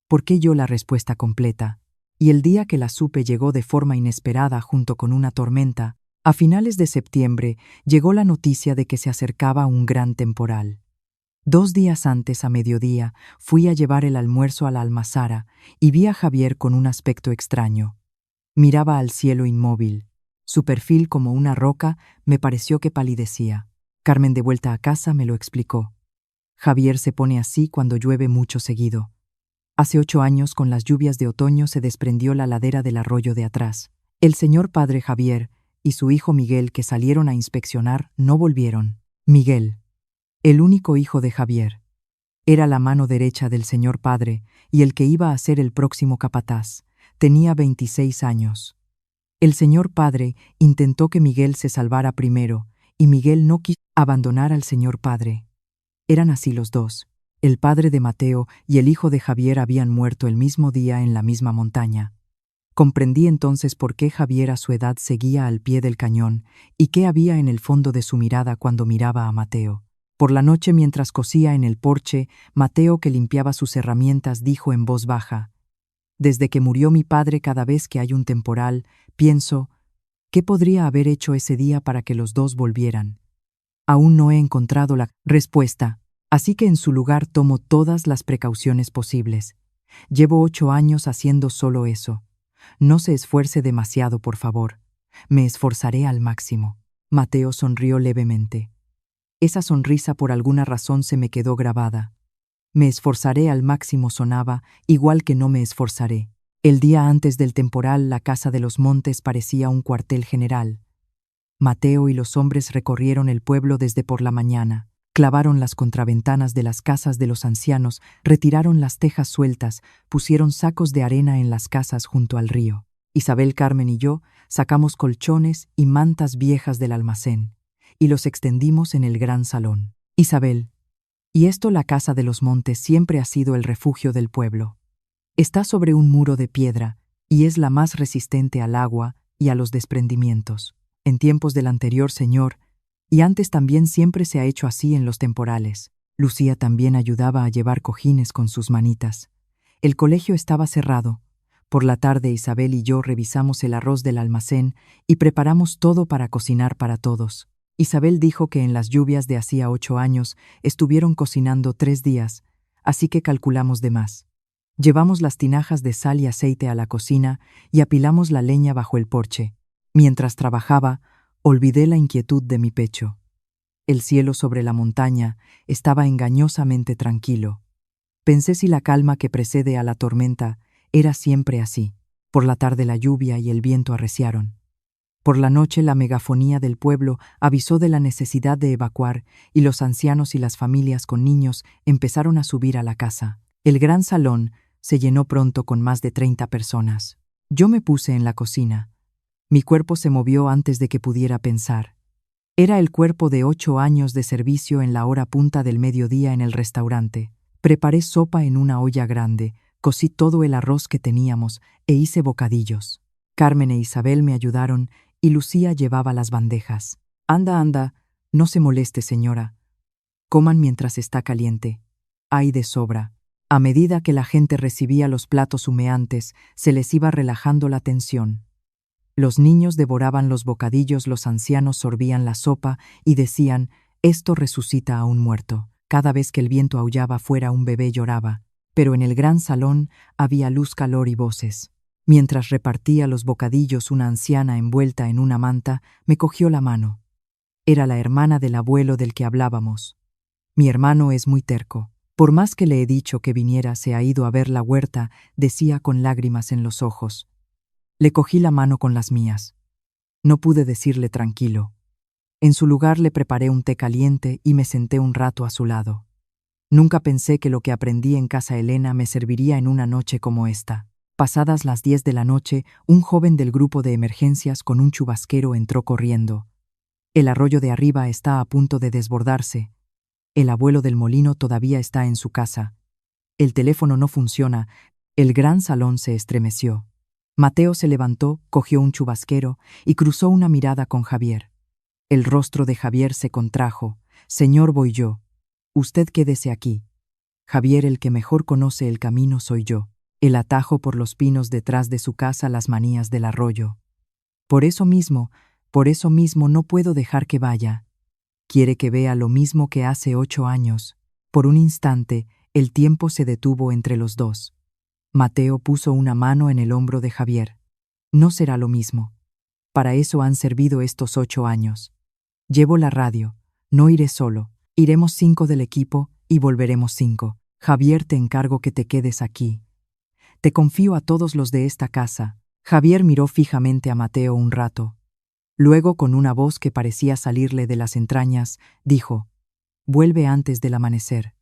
¿por qué yo la respuesta completa? Y el día que la supe llegó de forma inesperada junto con una tormenta. A finales de septiembre llegó la noticia de que se acercaba un gran temporal. 2 días antes, a mediodía, fui a llevar el almuerzo a la almazara y vi a Javier con un aspecto extraño. Miraba al cielo inmóvil. Su perfil, como una roca, me pareció que palidecía. Carmen, de vuelta a casa, me lo explicó. Javier se pone así cuando llueve mucho seguido. Hace 8 años, con las lluvias de otoño, se desprendió la ladera del arroyo de atrás. El señor padre Javier y su hijo Miguel, que salieron a inspeccionar, no volvieron. Miguel, el único hijo de Javier, era la mano derecha del señor padre y el que iba a ser el próximo capataz. Tenía 26 años. El señor padre intentó que Miguel se salvara primero y Miguel no quiso abandonar al señor padre. Eran así los dos. El padre de Mateo y el hijo de Javier habían muerto el mismo día en la misma montaña. Comprendí entonces por qué Javier a su edad seguía al pie del cañón y qué había en el fondo de su mirada cuando miraba a Mateo. Por la noche, mientras cosía en el porche, Mateo, que limpiaba sus herramientas, dijo en voz baja: «Desde que murió mi padre, cada vez que hay un temporal, pienso, ¿qué podría haber hecho ese día para que los dos volvieran? Aún no he encontrado la respuesta, así que en su lugar tomo todas las precauciones posibles. Llevo 8 años haciendo solo eso. No se esfuerce demasiado, por favor. Me esforzaré al máximo». Mateo sonrió levemente. Esa sonrisa por alguna razón se me quedó grabada. Me esforzaré al máximo sonaba igual que no me esforzaré. El día antes del temporal, la casa de los Montes parecía un cuartel general. Mateo y los hombres recorrieron el pueblo desde por la mañana. Clavaron las contraventanas de las casas de los ancianos, retiraron las tejas sueltas, pusieron sacos de arena en las casas junto al río. Isabel, Carmen y yo sacamos colchones y mantas viejas del almacén y los extendimos en el gran salón. Isabel: «Y esto, la casa de los Montes siempre ha sido el refugio del pueblo. Está sobre un muro de piedra y es la más resistente al agua y a los desprendimientos. En tiempos del anterior señor, y antes también, siempre se ha hecho así en los temporales». Lucía también ayudaba a llevar cojines con sus manitas. El colegio estaba cerrado. Por la tarde, Isabel y yo revisamos el arroz del almacén y preparamos todo para cocinar para todos. Isabel dijo que en las lluvias de hacía 8 años estuvieron cocinando 3 días, así que calculamos de más. Llevamos las tinajas de sal y aceite a la cocina y apilamos la leña bajo el porche. Mientras trabajaba, olvidé la inquietud de mi pecho. El cielo sobre la montaña estaba engañosamente tranquilo. Pensé si la calma que precede a la tormenta era siempre así. Por la tarde la lluvia y el viento arreciaron. Por la noche la megafonía del pueblo avisó de la necesidad de evacuar y los ancianos y las familias con niños empezaron a subir a la casa. El gran salón se llenó pronto con más de 30 personas. Yo me puse en la cocina. Mi cuerpo se movió antes de que pudiera pensar. Era el cuerpo de 8 años de servicio en la hora punta del mediodía en el restaurante. Preparé sopa en una olla grande, cocí todo el arroz que teníamos e hice bocadillos. Carmen e Isabel me ayudaron y Lucía llevaba las bandejas. Anda, anda, no se moleste, señora. Coman mientras está caliente. Hay de sobra. A medida que la gente recibía los platos humeantes, se les iba relajando la tensión. Los niños devoraban los bocadillos, los ancianos sorbían la sopa y decían: «Esto resucita a un muerto». Cada vez que el viento aullaba afuera, un bebé lloraba, pero en el gran salón había luz, calor y voces. Mientras repartía los bocadillos, una anciana envuelta en una manta me cogió la mano. Era la hermana del abuelo del que hablábamos. «Mi hermano es muy terco. Por más que le he dicho que viniera, se ha ido a ver la huerta», decía con lágrimas en los ojos. Le cogí la mano con las mías. No pude decirle tranquilo. En su lugar le preparé un té caliente y me senté un rato a su lado. Nunca pensé que lo que aprendí en casa Elena me serviría en una noche como esta. Pasadas las 10 de la noche, un joven del grupo de emergencias con un chubasquero entró corriendo. «El arroyo de arriba está a punto de desbordarse. El abuelo del molino todavía está en su casa. El teléfono no funciona». El gran salón se estremeció. Mateo se levantó, cogió un chubasquero y cruzó una mirada con Javier. El rostro de Javier se contrajo. «Señor, voy yo. Usted quédese aquí. Javier, el que mejor conoce el camino soy yo. El atajo por los pinos detrás de su casa, las manías del arroyo. Por eso mismo no puedo dejar que vaya. Quiere que vea lo mismo que hace 8 años». Por un instante, el tiempo se detuvo entre los dos. Mateo puso una mano en el hombro de Javier. «No será lo mismo. Para eso han servido estos 8 años. Llevo la radio. No iré solo. Iremos 5 del equipo y volveremos 5. Javier, te encargo que te quedes aquí. Te confío a todos los de esta casa». Javier miró fijamente a Mateo un rato. Luego, con una voz que parecía salirle de las entrañas, dijo: «Vuelve antes del amanecer.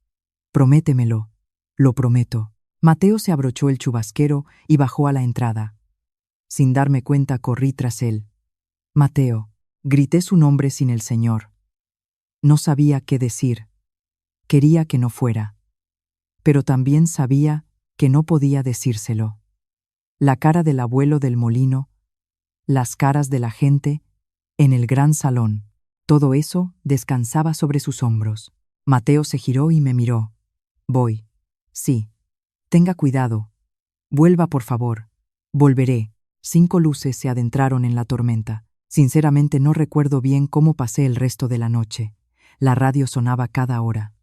Prométemelo». «Lo prometo». Mateo se abrochó el chubasquero y bajó a la entrada. Sin darme cuenta, corrí tras él. «Mateo», grité su nombre sin el señor. No sabía qué decir. Quería que no fuera. Pero también sabía que no podía decírselo. La cara del abuelo del molino, las caras de la gente, en el gran salón, todo eso descansaba sobre sus hombros. Mateo se giró y me miró. «Voy. Sí. Tenga cuidado. Vuelva, por favor». «Volveré». 5 luces se adentraron en la tormenta. Sinceramente no recuerdo bien cómo pasé el resto de la noche. La radio sonaba cada hora.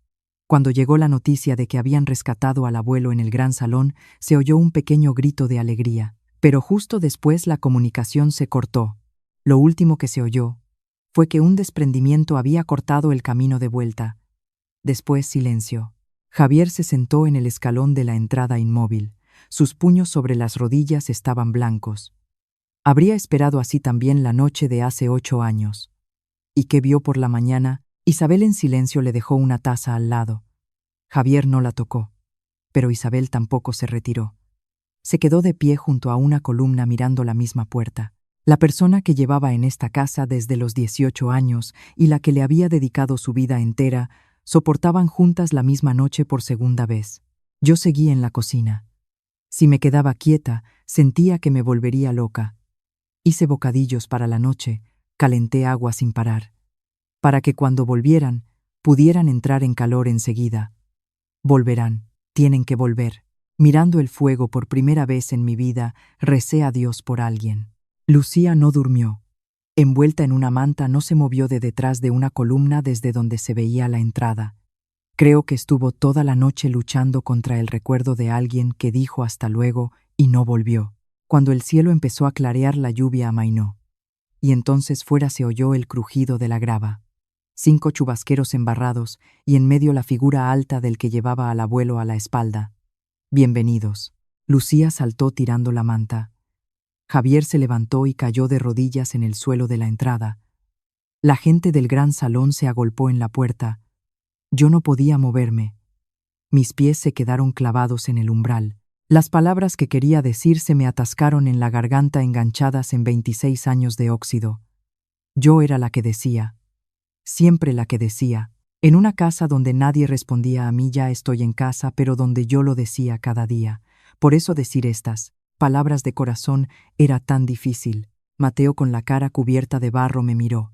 Cuando llegó la noticia de que habían rescatado al abuelo en el gran salón, se oyó un pequeño grito de alegría. Pero justo después la comunicación se cortó. Lo último que se oyó fue que un desprendimiento había cortado el camino de vuelta. Después silencio. Javier se sentó en el escalón de la entrada inmóvil. Sus puños sobre las rodillas estaban blancos. Habría esperado así también la noche de hace 8 años. ¿Y qué vio por la mañana? Isabel en silencio le dejó una taza al lado. Javier no la tocó, pero Isabel tampoco se retiró. Se quedó de pie junto a una columna mirando la misma puerta. La persona que llevaba en esta casa desde los 18 años y la que le había dedicado su vida entera, soportaban juntas la misma noche por segunda vez. Yo seguí en la cocina. Si me quedaba quieta, sentía que me volvería loca. Hice bocadillos para la noche, calenté agua sin parar, para que cuando volvieran, pudieran entrar en calor enseguida. Volverán, tienen que volver. Mirando el fuego por primera vez en mi vida, recé a Dios por alguien. Lucía no durmió. Envuelta en una manta, no se movió de detrás de una columna desde donde se veía la entrada. Creo que estuvo toda la noche luchando contra el recuerdo de alguien que dijo hasta luego y no volvió. Cuando el cielo empezó a clarear, la lluvia amainó. Y entonces fuera se oyó el crujido de la grava. 5 chubasqueros embarrados y en medio la figura alta del que llevaba al abuelo a la espalda. «Bienvenidos». Lucía saltó tirando la manta. Javier se levantó y cayó de rodillas en el suelo de la entrada. La gente del gran salón se agolpó en la puerta. Yo no podía moverme. Mis pies se quedaron clavados en el umbral. Las palabras que quería decir se me atascaron en la garganta, enganchadas en 26 años de óxido. Yo era la que decía. Siempre la que decía. En una casa donde nadie respondía a mí: «Ya estoy en casa», pero donde yo lo decía cada día. Por eso decir estas palabras de corazón era tan difícil. Mateo, con la cara cubierta de barro, me miró.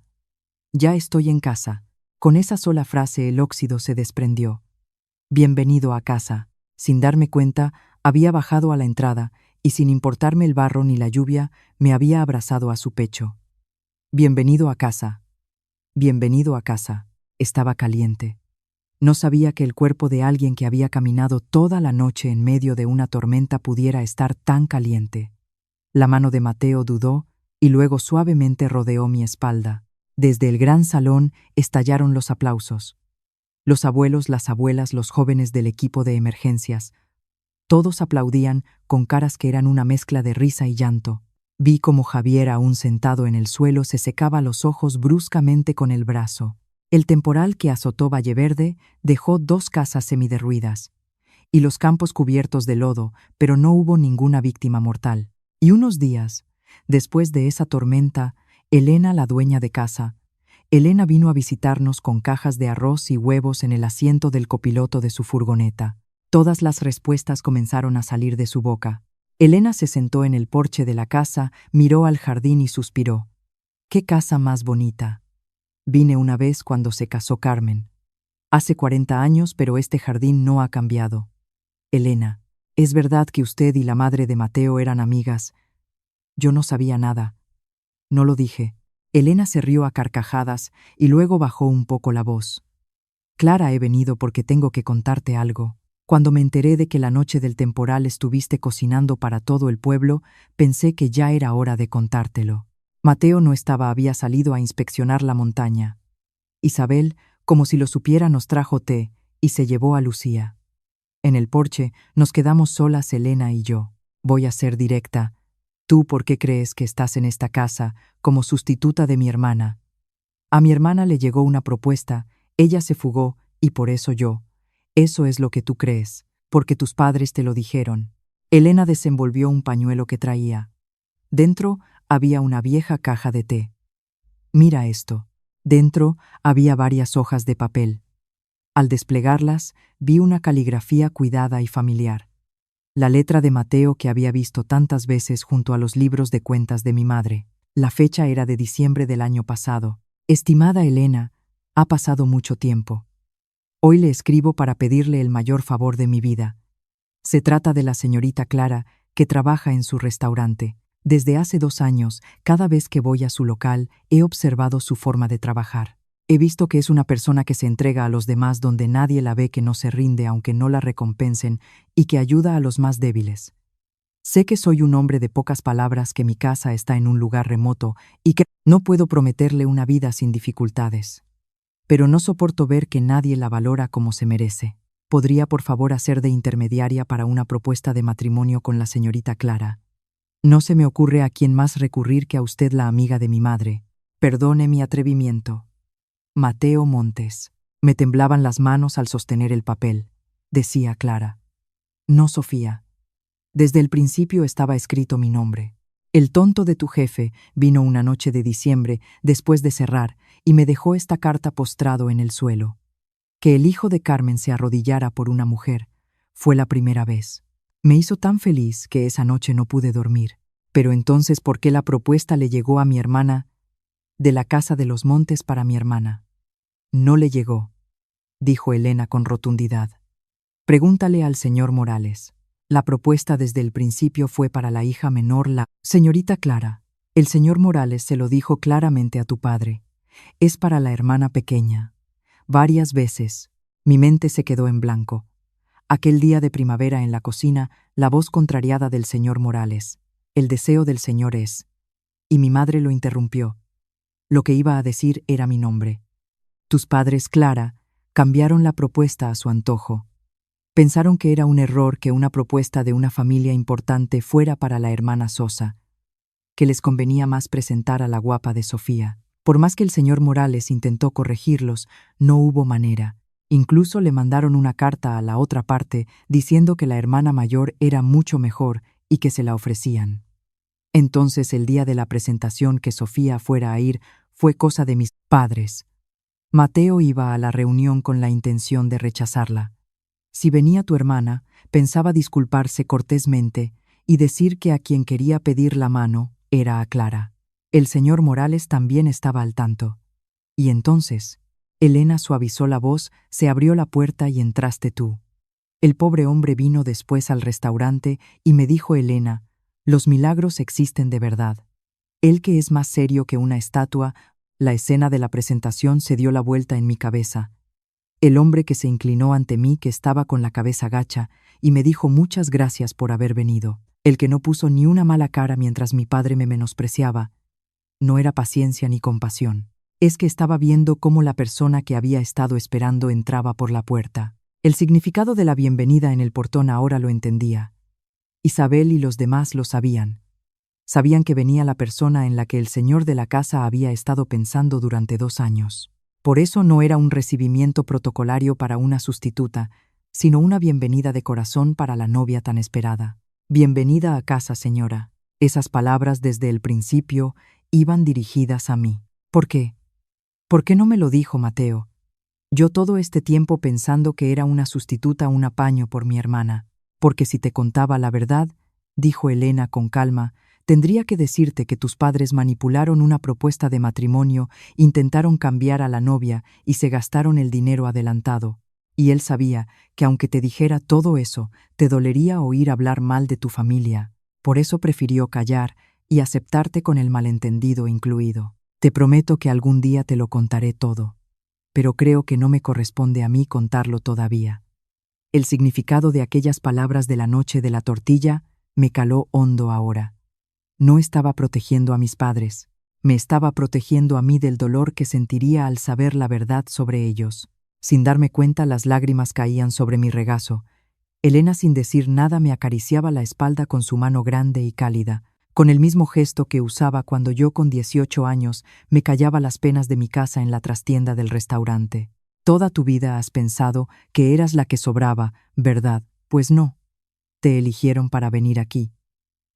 Ya estoy en casa. Con esa sola frase el óxido se desprendió. Bienvenido a casa. Sin darme cuenta, había bajado a la entrada y, sin importarme el barro ni la lluvia, me había abrazado a su pecho. Bienvenido a casa. Bienvenido a casa. Estaba caliente. No sabía que el cuerpo de alguien que había caminado toda la noche en medio de una tormenta pudiera estar tan caliente. La mano de Mateo dudó y luego suavemente rodeó mi espalda. Desde el gran salón estallaron los aplausos. Los abuelos, las abuelas, los jóvenes del equipo de emergencias. Todos aplaudían con caras que eran una mezcla de risa y llanto. Vi cómo Javier, aún sentado en el suelo, se secaba los ojos bruscamente con el brazo. El temporal que azotó Valleverde dejó 2 casas semiderruidas y los campos cubiertos de lodo, pero no hubo ninguna víctima mortal. Y unos días, después de esa tormenta, Elena, la dueña de casa, Elena vino a visitarnos con cajas de arroz y huevos en el asiento del copiloto de su furgoneta. Todas las respuestas comenzaron a salir de su boca. Elena se sentó en el porche de la casa, miró al jardín y suspiró. ¡Qué casa más bonita! Vine una vez cuando se casó Carmen. Hace 40 años, pero este jardín no ha cambiado. Elena, es verdad que usted y la madre de Mateo eran amigas. Yo no sabía nada. No lo dije. Elena se rió a carcajadas y luego bajó un poco la voz. Clara, he venido porque tengo que contarte algo. Cuando me enteré de que la noche del temporal estuviste cocinando para todo el pueblo, pensé que ya era hora de contártelo. Mateo no estaba, había salido a inspeccionar la montaña. Isabel, como si lo supiera, nos trajo té y se llevó a Lucía. En el porche nos quedamos solas Elena y yo. Voy a ser directa. ¿Tú por qué crees que estás en esta casa como sustituta de mi hermana? A mi hermana le llegó una propuesta, ella se fugó y por eso yo. Eso es lo que tú crees, porque tus padres te lo dijeron. Elena desenvolvió un pañuelo que traía. Dentro había una vieja caja de té. Mira esto. Dentro había varias hojas de papel. Al desplegarlas, vi una caligrafía cuidada y familiar. La letra de Mateo que había visto tantas veces junto a los libros de cuentas de mi madre. La fecha era de diciembre del año pasado. Estimada Elena, ha pasado mucho tiempo. Hoy le escribo para pedirle el mayor favor de mi vida. Se trata de la señorita Clara, que trabaja en su restaurante. Desde hace 2 años, cada vez que voy a su local, he observado su forma de trabajar. He visto que es una persona que se entrega a los demás donde nadie la ve, que no se rinde aunque no la recompensen y que ayuda a los más débiles. Sé que soy un hombre de pocas palabras, que mi casa está en un lugar remoto y que no puedo prometerle una vida sin dificultades. Pero no soporto ver que nadie la valora como se merece. ¿Podría por favor hacer de intermediaria para una propuesta de matrimonio con la señorita Clara? No se me ocurre a quién más recurrir que a usted, la amiga de mi madre. Perdone mi atrevimiento. Mateo Montes. Me temblaban las manos al sostener el papel. Decía Clara. No, Sofía. Desde el principio estaba escrito mi nombre. El tonto de tu jefe vino una noche de diciembre después de cerrar y me dejó esta carta postrado en el suelo. Que el hijo de Carmen se arrodillara por una mujer fue la primera vez. Me hizo tan feliz que esa noche no pude dormir. Pero entonces, ¿por qué la propuesta le llegó a mi hermana de la Casa de los Montes para mi hermana? No le llegó, dijo Elena con rotundidad. Pregúntale al señor Morales. La propuesta desde el principio fue para la hija menor, la señorita Clara. El señor Morales se lo dijo claramente a tu padre. Es para la hermana pequeña. Varias veces, mi mente se quedó en blanco. Aquel día de primavera en la cocina, la voz contrariada del señor Morales. El deseo del señor es. Y mi madre lo interrumpió. Lo que iba a decir era mi nombre. Tus padres, Clara, cambiaron la propuesta a su antojo. Pensaron que era un error que una propuesta de una familia importante fuera para la hermana Sosa, que les convenía más presentar a la guapa de Sofía. Por más que el señor Morales intentó corregirlos, no hubo manera. Incluso le mandaron una carta a la otra parte diciendo que la hermana mayor era mucho mejor y que se la ofrecían. Entonces, el día de la presentación, que Sofía fuera a ir fue cosa de mis padres. Mateo iba a la reunión con la intención de rechazarla. Si venía tu hermana, pensaba disculparse cortésmente y decir que a quien quería pedir la mano era a Clara. El señor Morales también estaba al tanto. Y entonces, Elena suavizó la voz, se abrió la puerta y entraste tú. El pobre hombre vino después al restaurante y me dijo Elena, los milagros existen de verdad. Él que es más serio que una estatua, la escena de la presentación se dio la vuelta en mi cabeza. El hombre que se inclinó ante mí que estaba con la cabeza gacha y me dijo muchas gracias por haber venido. El que no puso ni una mala cara mientras mi padre me menospreciaba. No era paciencia ni compasión. Es que estaba viendo cómo la persona que había estado esperando entraba por la puerta. El significado de la bienvenida en el portón ahora lo entendía. Isabel y los demás lo sabían. Sabían que venía la persona en la que el señor de la casa había estado pensando durante 2 años. Por eso no era un recibimiento protocolario para una sustituta, sino una bienvenida de corazón para la novia tan esperada. Bienvenida a casa, señora. Esas palabras desde el principio iban dirigidas a mí. ¿Por qué? ¿Por qué no me lo dijo Mateo? Yo todo este tiempo pensando que era una sustituta, un apaño por mi hermana. Porque si te contaba la verdad, dijo Elena con calma, tendría que decirte que tus padres manipularon una propuesta de matrimonio, intentaron cambiar a la novia y se gastaron el dinero adelantado. Y él sabía que aunque te dijera todo eso, te dolería oír hablar mal de tu familia. Por eso prefirió callar y aceptarte con el malentendido incluido. Te prometo que algún día te lo contaré todo, pero creo que no me corresponde a mí contarlo todavía. El significado de aquellas palabras de la noche de la tortilla me caló hondo ahora. No estaba protegiendo a mis padres, me estaba protegiendo a mí del dolor que sentiría al saber la verdad sobre ellos. Sin darme cuenta, las lágrimas caían sobre mi regazo. Elena, sin decir nada, me acariciaba la espalda con su mano grande y cálida, con el mismo gesto que usaba cuando yo con 18 años me callaba las penas de mi casa en la trastienda del restaurante. Toda tu vida has pensado que eras la que sobraba, ¿verdad? Pues no. Te eligieron para venir aquí.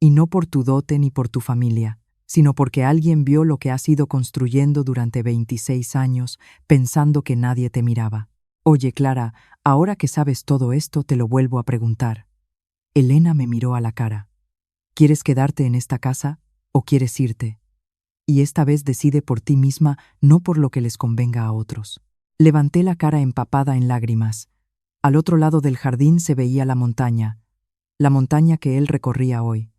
Y no por tu dote ni por tu familia, sino porque alguien vio lo que has ido construyendo durante 26 años, pensando que nadie te miraba. Oye, Clara, ahora que sabes todo esto, te lo vuelvo a preguntar. Elena me miró a la cara. ¿Quieres quedarte en esta casa o quieres irte? Y esta vez decide por ti misma, no por lo que les convenga a otros. Levanté la cara empapada en lágrimas. Al otro lado del jardín se veía la montaña que él recorría hoy.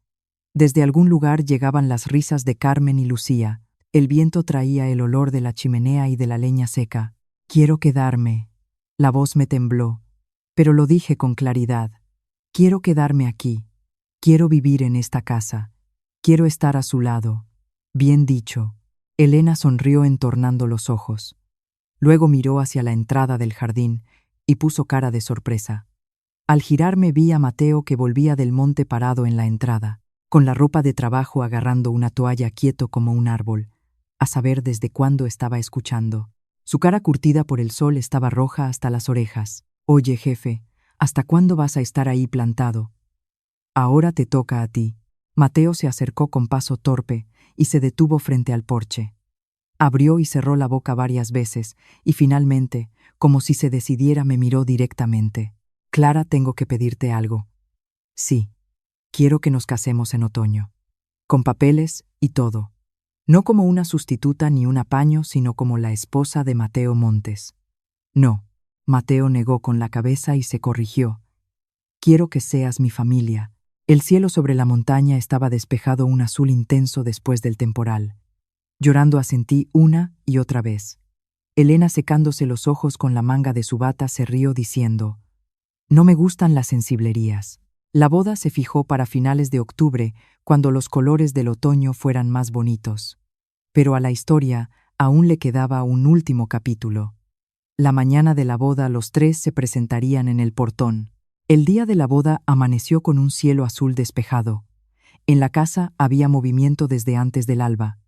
Desde algún lugar llegaban las risas de Carmen y Lucía. El viento traía el olor de la chimenea y de la leña seca. Quiero quedarme. La voz me tembló, pero lo dije con claridad. Quiero quedarme aquí. Quiero vivir en esta casa. Quiero estar a su lado. Bien dicho. Elena sonrió entornando los ojos. Luego miró hacia la entrada del jardín y puso cara de sorpresa. Al girarme vi a Mateo que volvía del monte parado en la entrada, con la ropa de trabajo agarrando una toalla quieto como un árbol, a saber desde cuándo estaba escuchando. Su cara curtida por el sol estaba roja hasta las orejas. Oye, jefe, ¿hasta cuándo vas a estar ahí plantado? Ahora te toca a ti. Mateo se acercó con paso torpe y se detuvo frente al porche. Abrió y cerró la boca varias veces y finalmente, como si se decidiera, me miró directamente. Clara, tengo que pedirte algo. Sí, quiero que nos casemos en otoño. Con papeles y todo. No como una sustituta ni un apaño, sino como la esposa de Mateo Montes. No, Mateo negó con la cabeza y se corrigió. Quiero que seas mi familia. El cielo sobre la montaña estaba despejado un azul intenso después del temporal. Llorando asentí una y otra vez. Elena, secándose los ojos con la manga de su bata, se rió diciendo: no me gustan las sensiblerías. La boda se fijó para finales de octubre, cuando los colores del otoño fueran más bonitos. Pero a la historia aún le quedaba un último capítulo. La mañana de la boda los 3 se presentarían en el portón. El día de la boda amaneció con un cielo azul despejado. En la casa había movimiento desde antes del alba.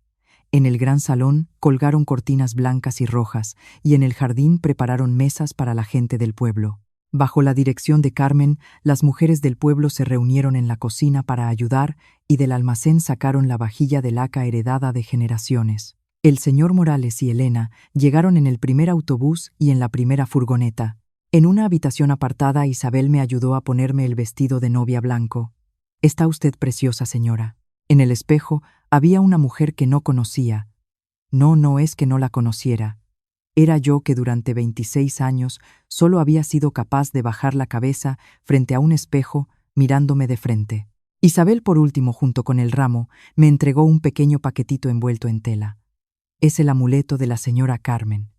En el gran salón colgaron cortinas blancas y rojas, y en el jardín prepararon mesas para la gente del pueblo. Bajo la dirección de Carmen, las mujeres del pueblo se reunieron en la cocina para ayudar y del almacén sacaron la vajilla de laca heredada de generaciones. El señor Morales y Elena llegaron en el primer autobús y en la primera furgoneta. En una habitación apartada, Isabel me ayudó a ponerme el vestido de novia blanco. Está usted preciosa, señora. En el espejo Había una mujer que no conocía. No, no es que no la conociera. Era yo que durante 26 años solo había sido capaz de bajar la cabeza frente a un espejo mirándome de frente. Isabel, por último, junto con el ramo, me entregó un pequeño paquetito envuelto en tela. Es el amuleto de la señora Carmen.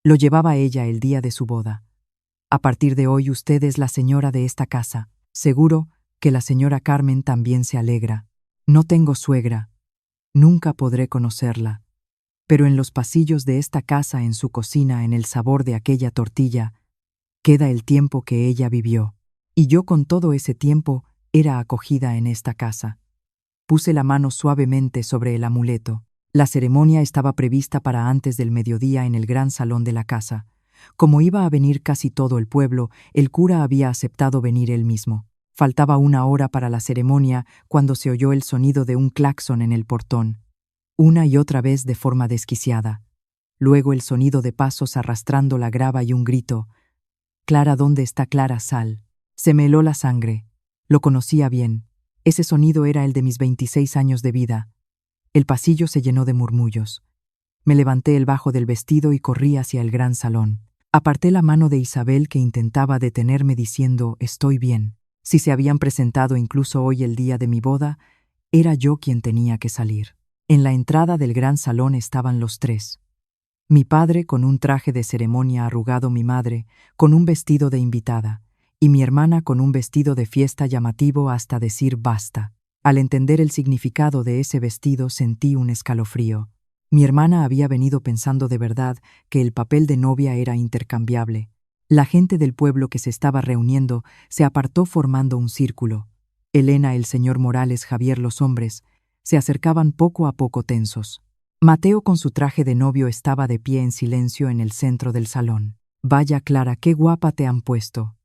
Lo llevaba ella el día de su boda. A partir de hoy usted es la señora de esta casa. Seguro que la señora Carmen también se alegra. No tengo suegra. Nunca podré conocerla. Pero en los pasillos de esta casa, en su cocina, en el sabor de aquella tortilla, queda el tiempo que ella vivió. Y yo con todo ese tiempo era acogida en esta casa. Puse la mano suavemente sobre el amuleto. La ceremonia estaba prevista para antes del mediodía en el gran salón de la casa. Como iba a venir casi todo el pueblo, el cura había aceptado venir él mismo. Faltaba 1 hora para la ceremonia cuando se oyó el sonido de un claxon en el portón, una y otra vez de forma desquiciada. Luego el sonido de pasos arrastrando la grava y un grito: «Clara, ¿dónde está Clara? Sal». Se me heló la sangre. Lo conocía bien. Ese sonido era el de mis 26 años de vida. El pasillo se llenó de murmullos. Me levanté el bajo del vestido y corrí hacia el gran salón. Aparté la mano de Isabel, que intentaba detenerme diciendo: «Estoy bien». Si se habían presentado incluso hoy, el día de mi boda, era yo quien tenía que salir. En la entrada del gran salón estaban los tres. Mi padre con un traje de ceremonia arrugado, mi madre con un vestido de invitada, y mi hermana con un vestido de fiesta llamativo hasta decir basta. Al entender el significado de ese vestido sentí un escalofrío. Mi hermana había venido pensando de verdad que el papel de novia era intercambiable. La gente del pueblo que se estaba reuniendo se apartó formando un círculo. Elena, el señor Morales, Javier, los hombres, se acercaban poco a poco tensos. Mateo, con su traje de novio, estaba de pie en silencio en el centro del salón. «Vaya, Clara, qué guapa te han puesto.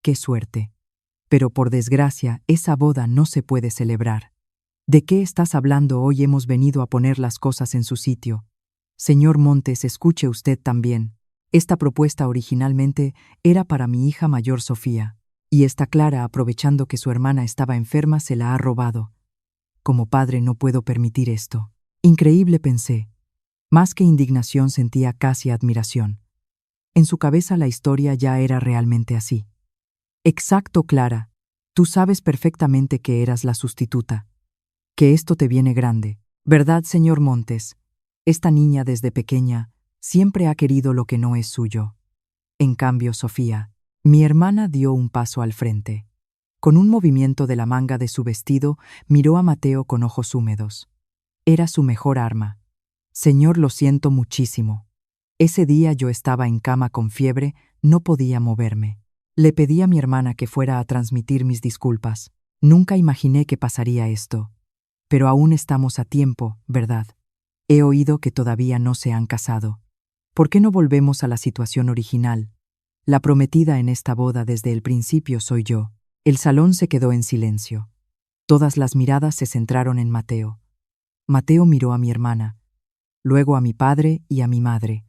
Qué suerte. Pero por desgracia, esa boda no se puede celebrar». «¿De qué estás hablando? Hoy hemos venido a poner las cosas en su sitio». «Señor Montes, escuche usted también. Esta propuesta originalmente era para mi hija mayor Sofía, y esta Clara, aprovechando que su hermana estaba enferma, se la ha robado. Como padre no puedo permitir esto». Increíble, pensé. Más que indignación sentía casi admiración. En su cabeza la historia ya era realmente así. «Exacto, Clara. Tú sabes perfectamente que eras la sustituta. Que esto te viene grande, ¿verdad, señor Montes? Esta niña desde pequeña siempre ha querido lo que no es suyo. En cambio, Sofía». Mi hermana dio un paso al frente. Con un movimiento de la manga de su vestido, miró a Mateo con ojos húmedos. Era su mejor arma. «Señor, lo siento muchísimo. Ese día yo estaba en cama con fiebre, no podía moverme. Le pedí a mi hermana que fuera a transmitir mis disculpas. Nunca imaginé que pasaría esto. Pero aún estamos a tiempo, ¿verdad? He oído que todavía no se han casado. ¿Por qué no volvemos a la situación original? La prometida en esta boda desde el principio soy yo». El salón se quedó en silencio. Todas las miradas se centraron en Mateo. Mateo miró a mi hermana, luego a mi padre y a mi madre.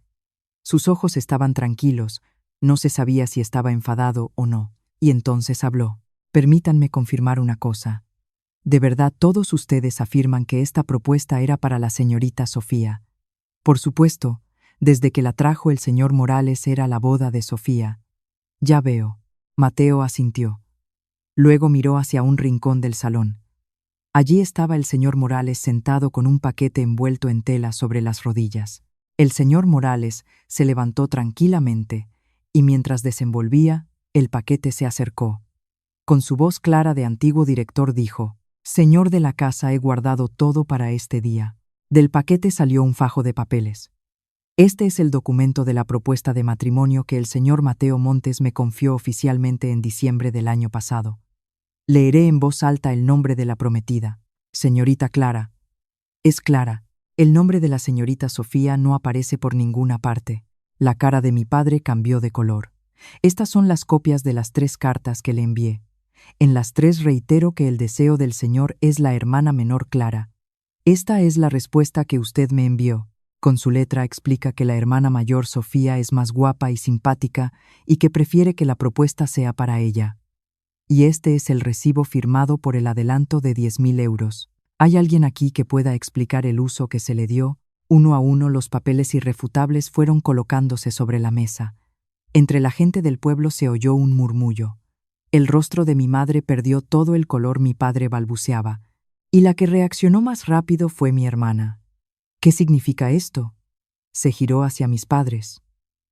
Sus ojos estaban tranquilos, no se sabía si estaba enfadado o no, y entonces habló. «Permítanme confirmar una cosa. ¿De verdad todos ustedes afirman que esta propuesta era para la señorita Sofía?» «Por supuesto, desde que la trajo el señor Morales era la boda de Sofía». «Ya veo». Mateo asintió. Luego miró hacia un rincón del salón. Allí estaba el señor Morales sentado con un paquete envuelto en tela sobre las rodillas. El señor Morales se levantó tranquilamente y mientras desenvolvía, el paquete se acercó. Con su voz clara de antiguo director dijo: «Señor de la casa, he guardado todo para este día». Del paquete salió un fajo de papeles. «Este es el documento de la propuesta de matrimonio que el señor Mateo Montes me confió oficialmente en diciembre del año pasado. Leeré en voz alta el nombre de la prometida. Señorita Clara. Es Clara. El nombre de la señorita Sofía no aparece por ninguna parte». La cara de mi padre cambió de color. «Estas son las copias de las 3 cartas que le envié. En las 3 reitero que el deseo del señor es la hermana menor Clara. Esta es la respuesta que usted me envió. Con su letra explica que la hermana mayor Sofía es más guapa y simpática y que prefiere que la propuesta sea para ella. Y este es el recibo firmado por el adelanto de 10.000 euros. ¿Hay alguien aquí que pueda explicar el uso que se le dio? Uno a uno los papeles irrefutables fueron colocándose sobre la mesa. Entre la gente del pueblo se oyó un murmullo. El rostro de mi madre perdió todo el color, mi padre balbuceaba, y la que reaccionó más rápido fue mi hermana. ¿Qué significa esto? Se giró hacia mis padres.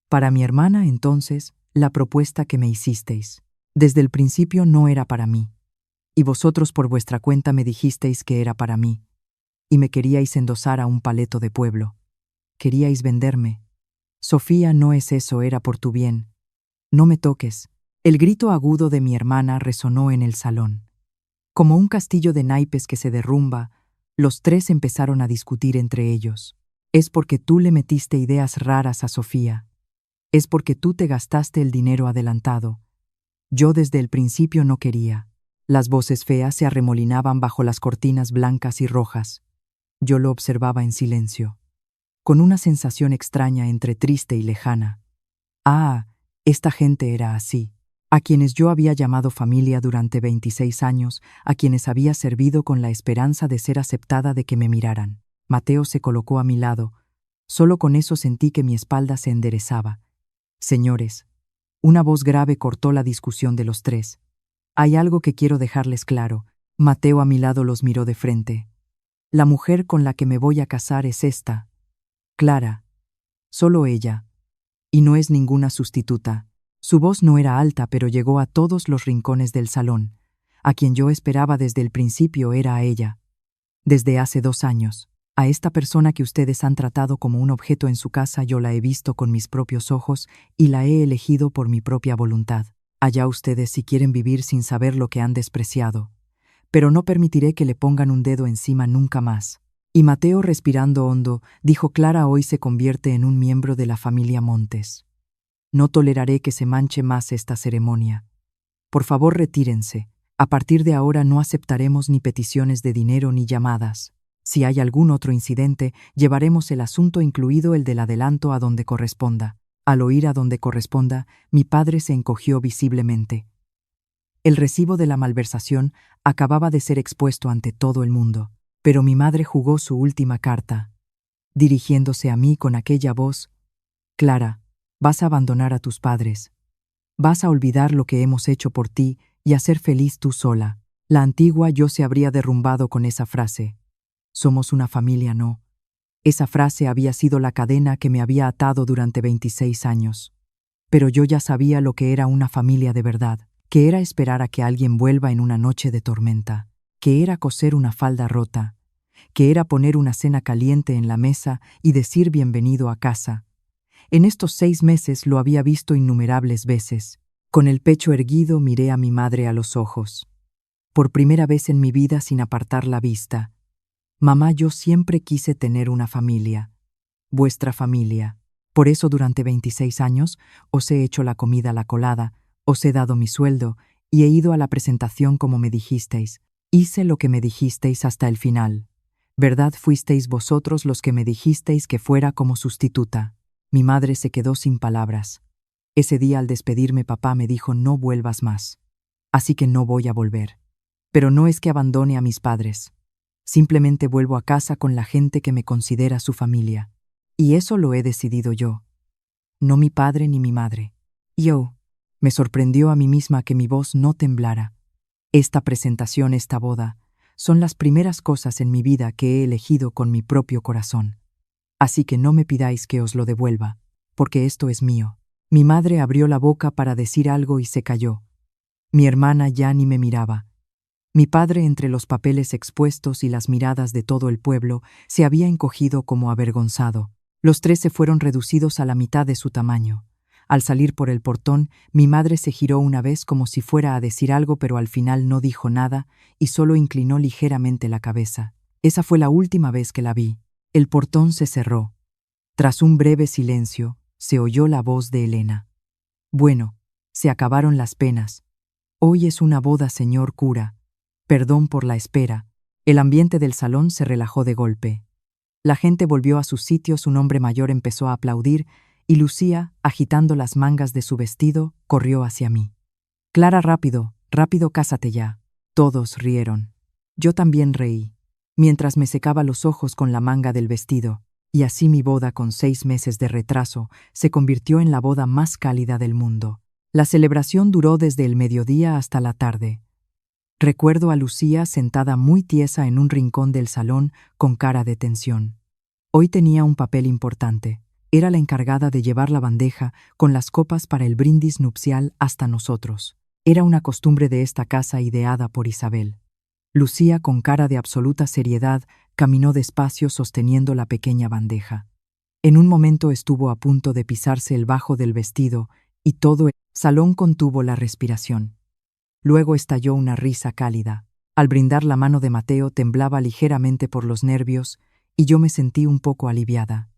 Para mi hermana, entonces, la propuesta que me hicisteis. Desde el principio no era para mí. Y vosotros por vuestra cuenta me dijisteis que era para mí. Y me queríais endosar a un paleto de pueblo. Queríais venderme. Sofía, no es eso, era por tu bien. No me toques. El grito agudo de mi hermana resonó en el salón. Como un castillo de naipes que se derrumba, los tres empezaron a discutir entre ellos. Es porque tú le metiste ideas raras a Sofía. Es porque tú te gastaste el dinero adelantado. Yo desde el principio no quería. Las voces feas se arremolinaban bajo las cortinas blancas y rojas. Yo lo observaba en silencio, con una sensación extraña entre triste y lejana. Ah, esta gente era así. A quienes yo había llamado familia durante 26 años, a quienes había servido con la esperanza de ser aceptada, de que me miraran. Mateo se colocó a mi lado. Solo con eso sentí que mi espalda se enderezaba. Señores, una voz grave cortó la discusión de los tres. Hay algo que quiero dejarles claro. Mateo a mi lado los miró de frente. La mujer con la que me voy a casar es esta. Clara. Solo ella. Y no es ninguna sustituta. Su voz no era alta, pero llegó a todos los rincones del salón. A quien yo esperaba desde el principio era a ella. Desde hace 2 años. A esta persona que ustedes han tratado como un objeto en su casa, yo la he visto con mis propios ojos y la he elegido por mi propia voluntad. Allá ustedes si quieren vivir sin saber lo que han despreciado. Pero no permitiré que le pongan un dedo encima nunca más. Y Mateo, respirando hondo, dijo: Clara hoy se convierte en un miembro de la familia Montes. No toleraré que se manche más esta ceremonia. Por favor, retírense. A partir de ahora no aceptaremos ni peticiones de dinero ni llamadas. Si hay algún otro incidente, llevaremos el asunto, incluido el del adelanto, a donde corresponda. Al oír a donde corresponda, mi padre se encogió visiblemente. El recibo de la malversación acababa de ser expuesto ante todo el mundo, pero mi madre jugó su última carta, dirigiéndose a mí con aquella voz: Clara, vas a abandonar a tus padres. Vas a olvidar lo que hemos hecho por ti y a ser feliz tú sola. La antigua yo se habría derrumbado con esa frase. Somos una familia, ¿no? Esa frase había sido la cadena que me había atado durante 26 años. Pero yo ya sabía lo que era una familia de verdad, que era esperar a que alguien vuelva en una noche de tormenta, que era coser una falda rota, que era poner una cena caliente en la mesa y decir bienvenido a casa. En estos 6 meses lo había visto innumerables veces. Con el pecho erguido miré a mi madre a los ojos. Por primera vez en mi vida sin apartar la vista. Mamá, yo siempre quise tener una familia. Vuestra familia. Por eso durante 26 años os he hecho la comida a la colada, os he dado mi sueldo y he ido a la presentación como me dijisteis. Hice lo que me dijisteis hasta el final. ¿Verdad? Fuisteis vosotros los que me dijisteis que fuera como sustituta. Mi madre se quedó sin palabras. Ese día, al despedirme, papá me dijo: no vuelvas más. Así que no voy a volver. Pero no es que abandone a mis padres. Simplemente vuelvo a casa con la gente que me considera su familia. Y eso lo he decidido yo. No mi padre ni mi madre. Yo. Me sorprendió a mí misma que mi voz no temblara. Esta presentación, esta boda, son las primeras cosas en mi vida que he elegido con mi propio corazón. Así que no me pidáis que os lo devuelva, porque esto es mío. Mi madre abrió la boca para decir algo y se calló. Mi hermana ya ni me miraba. Mi padre, entre los papeles expuestos y las miradas de todo el pueblo, se había encogido como avergonzado. Los tres se fueron reducidos a la mitad de su tamaño. Al salir por el portón, mi madre se giró una vez como si fuera a decir algo, pero al final no dijo nada y solo inclinó ligeramente la cabeza. Esa fue la última vez que la vi. El portón se cerró. Tras un breve silencio, se oyó la voz de Elena. Bueno, se acabaron las penas. Hoy es una boda, señor cura. Perdón por la espera. El ambiente del salón se relajó de golpe. La gente volvió a sus sitios, un hombre mayor empezó a aplaudir y Lucía, agitando las mangas de su vestido, corrió hacia mí. Clara, rápido, rápido, cásate ya. Todos rieron. Yo también reí. mientras me secaba los ojos con la manga del vestido, y así mi boda con 6 meses de retraso se convirtió en la boda más cálida del mundo. La celebración duró desde el mediodía hasta la tarde. Recuerdo a Lucía sentada muy tiesa en un rincón del salón con cara de tensión. Hoy tenía un papel importante. Era la encargada de llevar la bandeja con las copas para el brindis nupcial hasta nosotros. Era una costumbre de esta casa ideada por Isabel. Lucía, con cara de absoluta seriedad, caminó despacio sosteniendo la pequeña bandeja. En un momento estuvo a punto de pisarse el bajo del vestido y todo el salón contuvo la respiración. Luego estalló una risa cálida. Al brindar la mano de Mateo temblaba ligeramente por los nervios y yo me sentí un poco aliviada.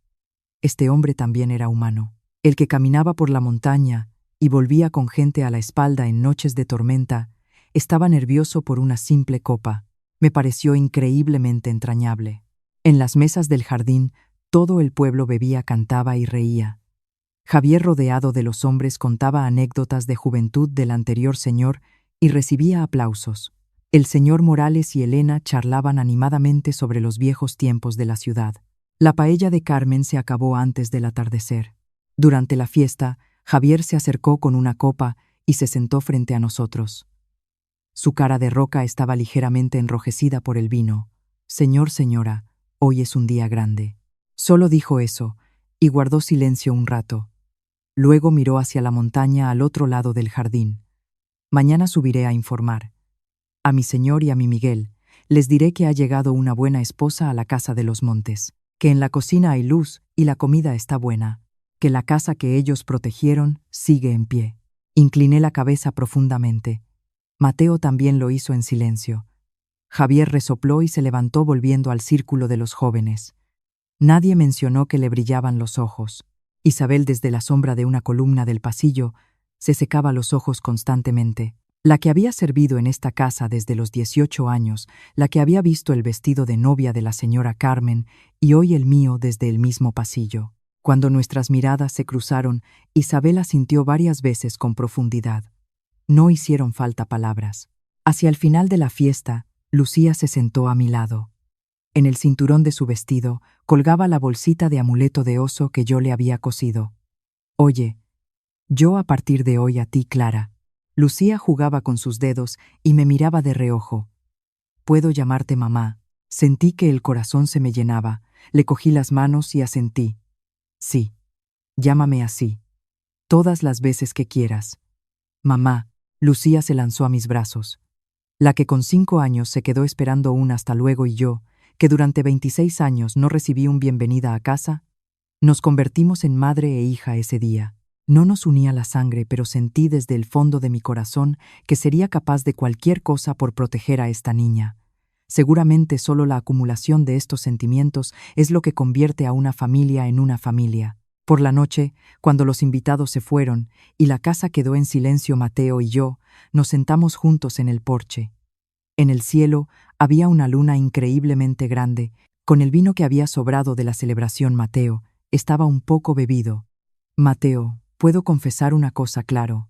Este hombre también era humano, el que caminaba por la montaña y volvía con gente a la espalda en noches de tormenta, estaba nervioso por una simple copa. Me pareció increíblemente entrañable. En las mesas del jardín, todo el pueblo bebía, cantaba y reía. Javier, rodeado de los hombres, contaba anécdotas de juventud del anterior señor y recibía aplausos. El señor Morales y Elena charlaban animadamente sobre los viejos tiempos de la ciudad. La paella de Carmen se acabó antes del atardecer. Durante la fiesta, Javier se acercó con una copa y se sentó frente a nosotros. Su cara de roca estaba ligeramente enrojecida por el vino. «Señor, señora, hoy es un día grande». Solo dijo eso, y guardó silencio un rato. Luego miró hacia la montaña al otro lado del jardín. «Mañana subiré a informar. A mi señor y a mi Miguel les diré que ha llegado una buena esposa a la casa de los Montes, que en la cocina hay luz y la comida está buena, que la casa que ellos protegieron sigue en pie». Incliné la cabeza profundamente. Mateo también lo hizo en silencio. Javier resopló y se levantó volviendo al círculo de los jóvenes. Nadie mencionó que le brillaban los ojos. Isabel, desde la sombra de una columna del pasillo, se secaba los ojos constantemente. La que había servido en esta casa desde los 18 años, la que había visto el vestido de novia de la señora Carmen y hoy el mío desde el mismo pasillo. Cuando nuestras miradas se cruzaron, Isabel asintió varias veces con profundidad. No hicieron falta palabras. Hacia el final de la fiesta, Lucía se sentó a mi lado. En el cinturón de su vestido colgaba la bolsita de amuleto de oso que yo le había cosido. «Oye, yo a partir de hoy a ti, Clara». Lucía jugaba con sus dedos y me miraba de reojo. «¿Puedo llamarte mamá?» Sentí que el corazón se me llenaba. Le cogí las manos y asentí. «Sí, llámame así. Todas las veces que quieras». «Mamá». Lucía se lanzó a mis brazos. La que con 5 años se quedó esperando un hasta luego y yo, que durante 26 años no recibí un bienvenida a casa, nos convertimos en madre e hija ese día. No nos unía la sangre, pero sentí desde el fondo de mi corazón que sería capaz de cualquier cosa por proteger a esta niña. Seguramente solo la acumulación de estos sentimientos es lo que convierte a una familia en una familia. Por la noche, cuando los invitados se fueron y la casa quedó en silencio, Mateo y yo nos sentamos juntos en el porche. En el cielo había una luna increíblemente grande. Con el vino que había sobrado de la celebración, Mateo estaba un poco bebido. «Mateo, puedo confesar una cosa, claro.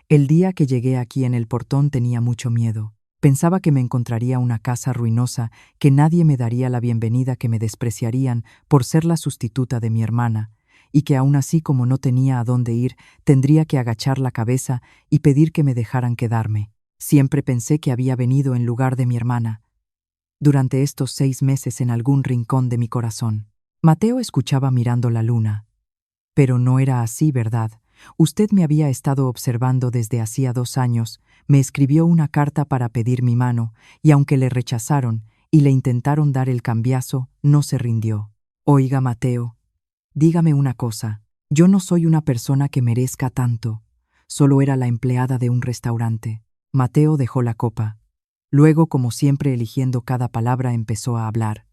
El día que llegué aquí en el portón tenía mucho miedo. Pensaba que me encontraría una casa ruinosa, que nadie me daría la bienvenida, que me despreciarían por ser la sustituta de mi hermana, y que aún así, como no tenía a dónde ir, tendría que agachar la cabeza y pedir que me dejaran quedarme. Siempre pensé que había venido en lugar de mi hermana. Durante estos 6 meses en algún rincón de mi corazón». Mateo escuchaba mirando la luna. «Pero no era así, ¿verdad? Usted me había estado observando desde hacía 2 años, me escribió una carta para pedir mi mano, y aunque le rechazaron y le intentaron dar el cambiazo, no se rindió. Oiga, Mateo, dígame una cosa, yo no soy una persona que merezca tanto, solo era la empleada de un restaurante». Mateo dejó la copa. Luego, como siempre eligiendo cada palabra, empezó a hablar.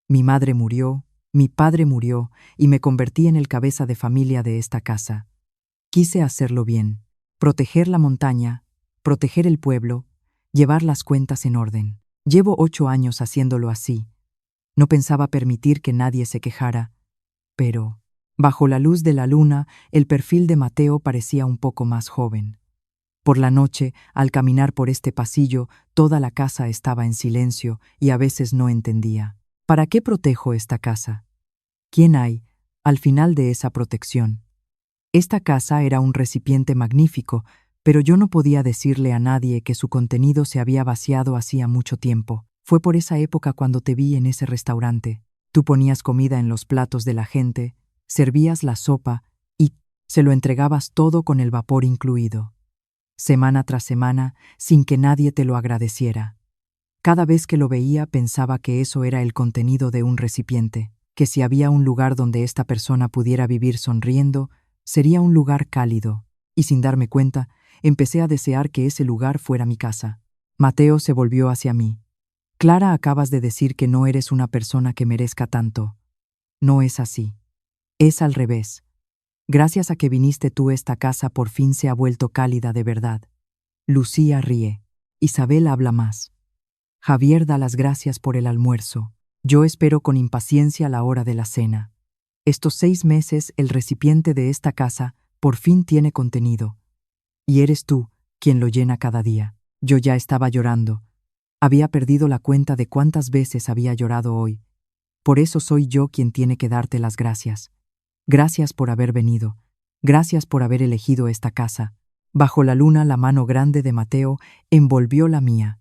«Mi madre murió, mi padre murió, y me convertí en el cabeza de familia de esta casa. Quise hacerlo bien, proteger la montaña, proteger el pueblo, llevar las cuentas en orden. Llevo 8 años haciéndolo así. No pensaba permitir que nadie se quejara, pero, bajo la luz de la luna, el perfil de Mateo parecía un poco más joven. Por la noche, al caminar por este pasillo, toda la casa estaba en silencio y a veces no entendía. ¿Para qué protejo esta casa? ¿Quién hay al final de esa protección? Esta casa era un recipiente magnífico, pero yo no podía decirle a nadie que su contenido se había vaciado hacía mucho tiempo. Fue por esa época cuando te vi en ese restaurante. Tú ponías comida en los platos de la gente, servías la sopa y se lo entregabas todo con el vapor incluido. Semana tras semana, sin que nadie te lo agradeciera. Cada vez que lo veía pensaba que eso era el contenido de un recipiente, que si había un lugar donde esta persona pudiera vivir sonriendo, sería un lugar cálido, y sin darme cuenta, empecé a desear que ese lugar fuera mi casa. Mateo se volvió hacia mí. Clara, acabas de decir que no eres una persona que merezca tanto. No es así. Es al revés. Gracias a que viniste tú, esta casa por fin se ha vuelto cálida de verdad. Lucía ríe. Isabel habla más. Javier da las gracias por el almuerzo. Yo espero con impaciencia la hora de la cena. Estos 6 meses el recipiente de esta casa por fin tiene contenido. Y eres tú quien lo llena cada día. Yo ya estaba llorando. Había perdido la cuenta de cuántas veces había llorado hoy. Por eso soy yo quien tiene que darte las gracias. Gracias por haber venido. Gracias por haber elegido esta casa. Bajo la luna, la mano grande de Mateo envolvió la mía.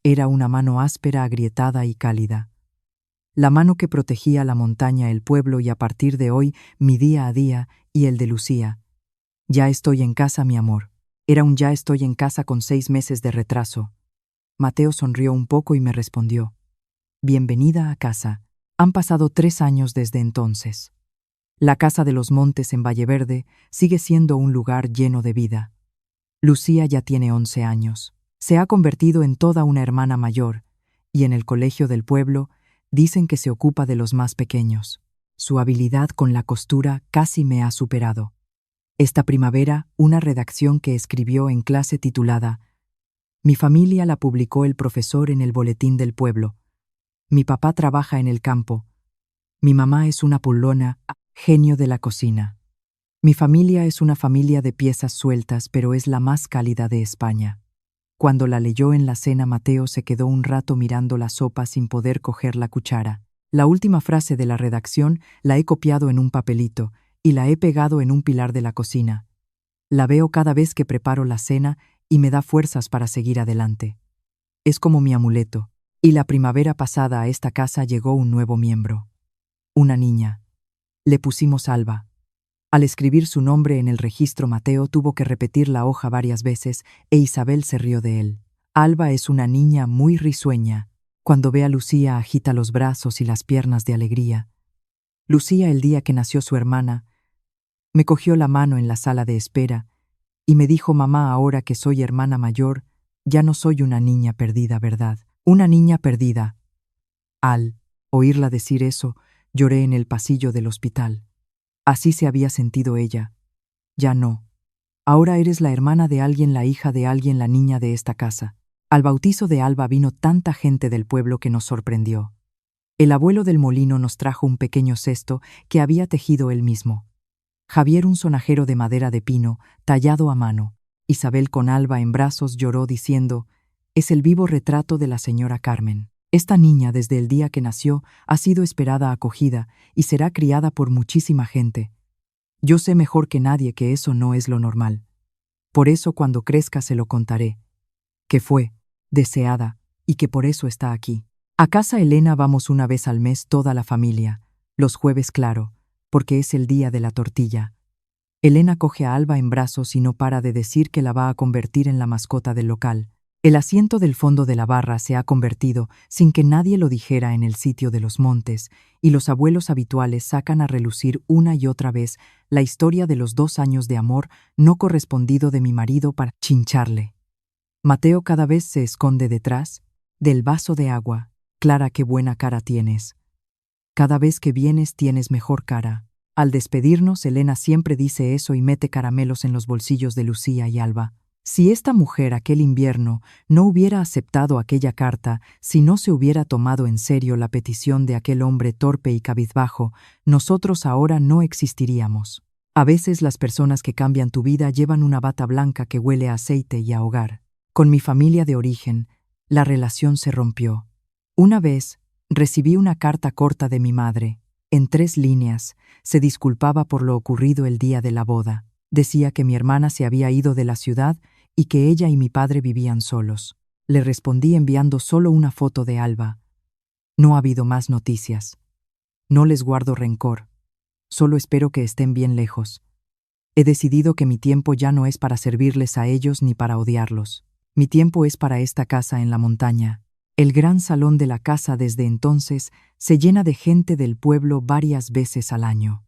Era una mano áspera, agrietada y cálida. La mano que protegía la montaña, el pueblo y a partir de hoy mi día a día y el de Lucía. Ya estoy en casa, mi amor. Era un ya estoy en casa con 6 meses de retraso. Mateo sonrió un poco y me respondió. Bienvenida a casa. Han pasado 3 años desde entonces. La casa de los Montes en Valleverde sigue siendo un lugar lleno de vida. Lucía ya tiene 11 años. Se ha convertido en toda una hermana mayor, y en el colegio del pueblo dicen que se ocupa de los más pequeños. Su habilidad con la costura casi me ha superado. Esta primavera, una redacción que escribió en clase titulada Mi familia la publicó el profesor en el boletín del pueblo. Mi papá trabaja en el campo. Mi mamá es una pulona, genio de la cocina. Mi familia es una familia de piezas sueltas, pero es la más cálida de España. Cuando la leyó en la cena, Mateo se quedó un rato mirando la sopa sin poder coger la cuchara. La última frase de la redacción la he copiado en un papelito y la he pegado en un pilar de la cocina. La veo cada vez que preparo la cena y me da fuerzas para seguir adelante. Es como mi amuleto. Y la primavera pasada a esta casa llegó un nuevo miembro. Una niña. Le pusimos Alba. Al escribir su nombre en el registro, Mateo tuvo que repetir la hoja varias veces e Isabel se rió de él. Alba es una niña muy risueña. Cuando ve a Lucía agita los brazos y las piernas de alegría. Lucía, el día que nació su hermana, me cogió la mano en la sala de espera y me dijo: mamá, ahora que soy hermana mayor, ya no soy una niña perdida, ¿verdad? Una niña perdida. Al oírla decir eso, lloré en el pasillo del hospital. Así se había sentido ella. Ya no. Ahora eres la hermana de alguien, la hija de alguien, la niña de esta casa. Al bautizo de Alba vino tanta gente del pueblo que nos sorprendió. El abuelo del molino nos trajo un pequeño cesto que había tejido él mismo. Javier un sonajero de madera de pino, tallado a mano. Isabel con Alba en brazos lloró diciendo: es el vivo retrato de la señora Carmen. Esta niña, desde el día que nació, ha sido esperada, acogida y será criada por muchísima gente. Yo sé mejor que nadie que eso no es lo normal. Por eso cuando crezca se lo contaré. Que fue deseada y que por eso está aquí. A casa Elena vamos una vez al mes toda la familia, los jueves, claro, porque es el día de la tortilla. Elena coge a Alba en brazos y no para de decir que la va a convertir en la mascota del local. El asiento del fondo de la barra se ha convertido, sin que nadie lo dijera, en el sitio de los Montes, y los abuelos habituales sacan a relucir una y otra vez la historia de los 2 años de amor no correspondido de mi marido para chincharle. Mateo cada vez se esconde detrás del vaso de agua. Clara, qué buena cara tienes. Cada vez que vienes tienes mejor cara. Al despedirnos, Elena siempre dice eso y mete caramelos en los bolsillos de Lucía y Alba. Si esta mujer aquel invierno no hubiera aceptado aquella carta, si no se hubiera tomado en serio la petición de aquel hombre torpe y cabizbajo, nosotros ahora no existiríamos. A veces las personas que cambian tu vida llevan una bata blanca que huele a aceite y a hogar. Con mi familia de origen, la relación se rompió. Una vez, recibí una carta corta de mi madre. En 3 líneas, se disculpaba por lo ocurrido el día de la boda. Decía que mi hermana se había ido de la ciudad y que ella y mi padre vivían solos. Le respondí enviando solo una foto de Alba. No ha habido más noticias. No les guardo rencor. Solo espero que estén bien lejos. He decidido que mi tiempo ya no es para servirles a ellos ni para odiarlos. Mi tiempo es para esta casa en la montaña. El gran salón de la casa desde entonces se llena de gente del pueblo varias veces al año.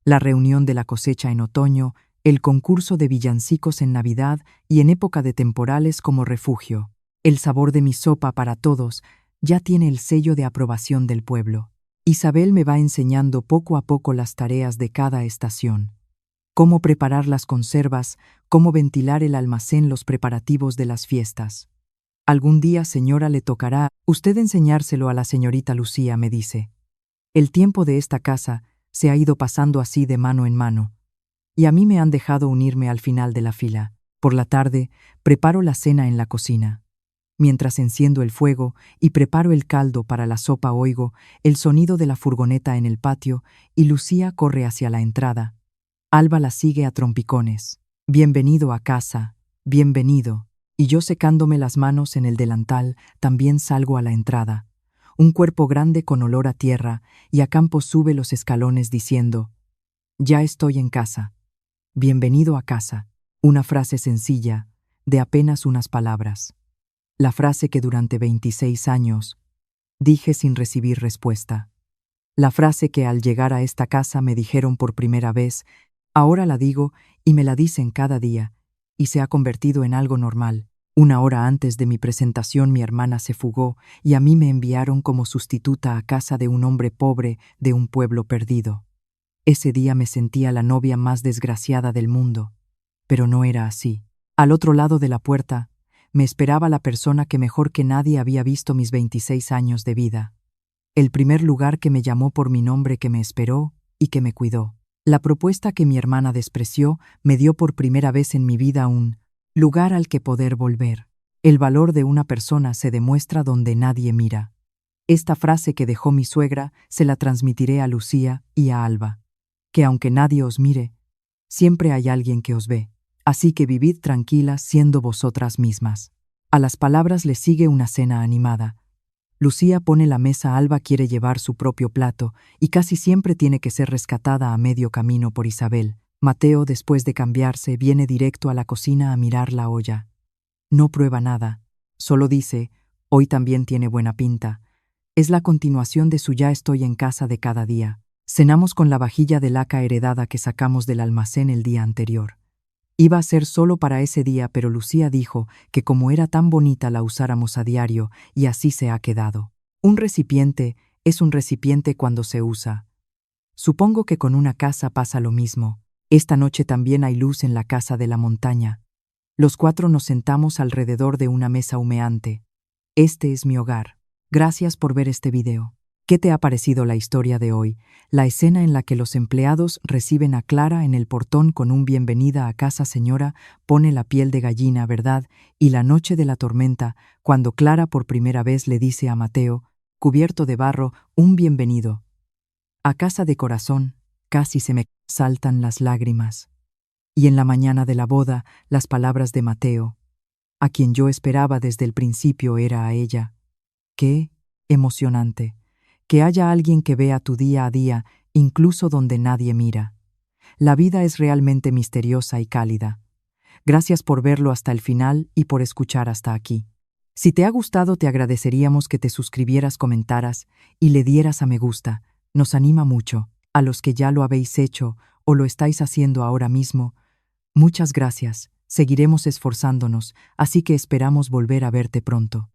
La reunión de la cosecha en otoño, el concurso de villancicos en Navidad y en época de temporales como refugio. El sabor de mi sopa para todos ya tiene el sello de aprobación del pueblo. Isabel me va enseñando poco a poco las tareas de cada estación. Cómo preparar las conservas, cómo ventilar el almacén, los preparativos de las fiestas. Algún día, señora, le tocará usted enseñárselo a la señorita Lucía, me dice. El tiempo de esta casa se ha ido pasando así de mano en mano, y a mí me han dejado unirme al final de la fila. Por la tarde, preparo la cena en la cocina. Mientras enciendo el fuego y preparo el caldo para la sopa, oigo el sonido de la furgoneta en el patio y Lucía corre hacia la entrada. Alba la sigue a trompicones. Bienvenido a casa, bienvenido. Y yo secándome las manos en el delantal, también salgo a la entrada. Un cuerpo grande con olor a tierra y a campo sube los escalones diciendo: ya estoy en casa. Bienvenido a casa. Una frase sencilla, de apenas unas palabras. La frase que durante 26 años dije sin recibir respuesta. La frase que al llegar a esta casa me dijeron por primera vez, ahora la digo y me la dicen cada día, y se ha convertido en algo normal. 1 hora antes de mi presentación mi hermana se fugó y a mí me enviaron como sustituta a casa de un hombre pobre de un pueblo perdido. Ese día me sentía la novia más desgraciada del mundo, pero no era así. Al otro lado de la puerta me esperaba la persona que mejor que nadie había visto mis 26 años de vida. El primer lugar que me llamó por mi nombre, que me esperó y que me cuidó. La propuesta que mi hermana despreció me dio por primera vez en mi vida un lugar al que poder volver. El valor de una persona se demuestra donde nadie mira. Esta frase que dejó mi suegra se la transmitiré a Lucía y a Alba. Que aunque nadie os mire, siempre hay alguien que os ve. Así que vivid tranquilas siendo vosotras mismas. A las palabras le sigue una cena animada. Lucía pone la mesa, Alba quiere llevar su propio plato y casi siempre tiene que ser rescatada a medio camino por Isabel. Mateo, después de cambiarse, viene directo a la cocina a mirar la olla. No prueba nada, solo dice: hoy también tiene buena pinta. Es la continuación de su ya estoy en casa de cada día. Cenamos con la vajilla de laca heredada que sacamos del almacén el día anterior. Iba a ser solo para ese día, pero Lucía dijo que como era tan bonita la usáramos a diario y así se ha quedado. Un recipiente es un recipiente cuando se usa. Supongo que con una casa pasa lo mismo. Esta noche también hay luz en la casa de la montaña. Los 4 nos sentamos alrededor de una mesa humeante. Este es mi hogar. Gracias por ver este video. ¿Qué te ha parecido la historia de hoy? La escena en la que los empleados reciben a Clara en el portón con un bienvenida a casa, señora, pone la piel de gallina, ¿verdad? Y la noche de la tormenta, cuando Clara por primera vez le dice a Mateo, cubierto de barro, un bienvenido a casa de corazón, casi se me saltan las lágrimas. Y en la mañana de la boda, las palabras de Mateo, a quien yo esperaba desde el principio era a ella. ¡Qué emocionante! Que haya alguien que vea tu día a día, incluso donde nadie mira. La vida es realmente misteriosa y cálida. Gracias por verlo hasta el final y por escuchar hasta aquí. Si te ha gustado, te agradeceríamos que te suscribieras, comentaras y le dieras a me gusta. Nos anima mucho. A los que ya lo habéis hecho o lo estáis haciendo ahora mismo, muchas gracias. Seguiremos esforzándonos, así que esperamos volver a verte pronto.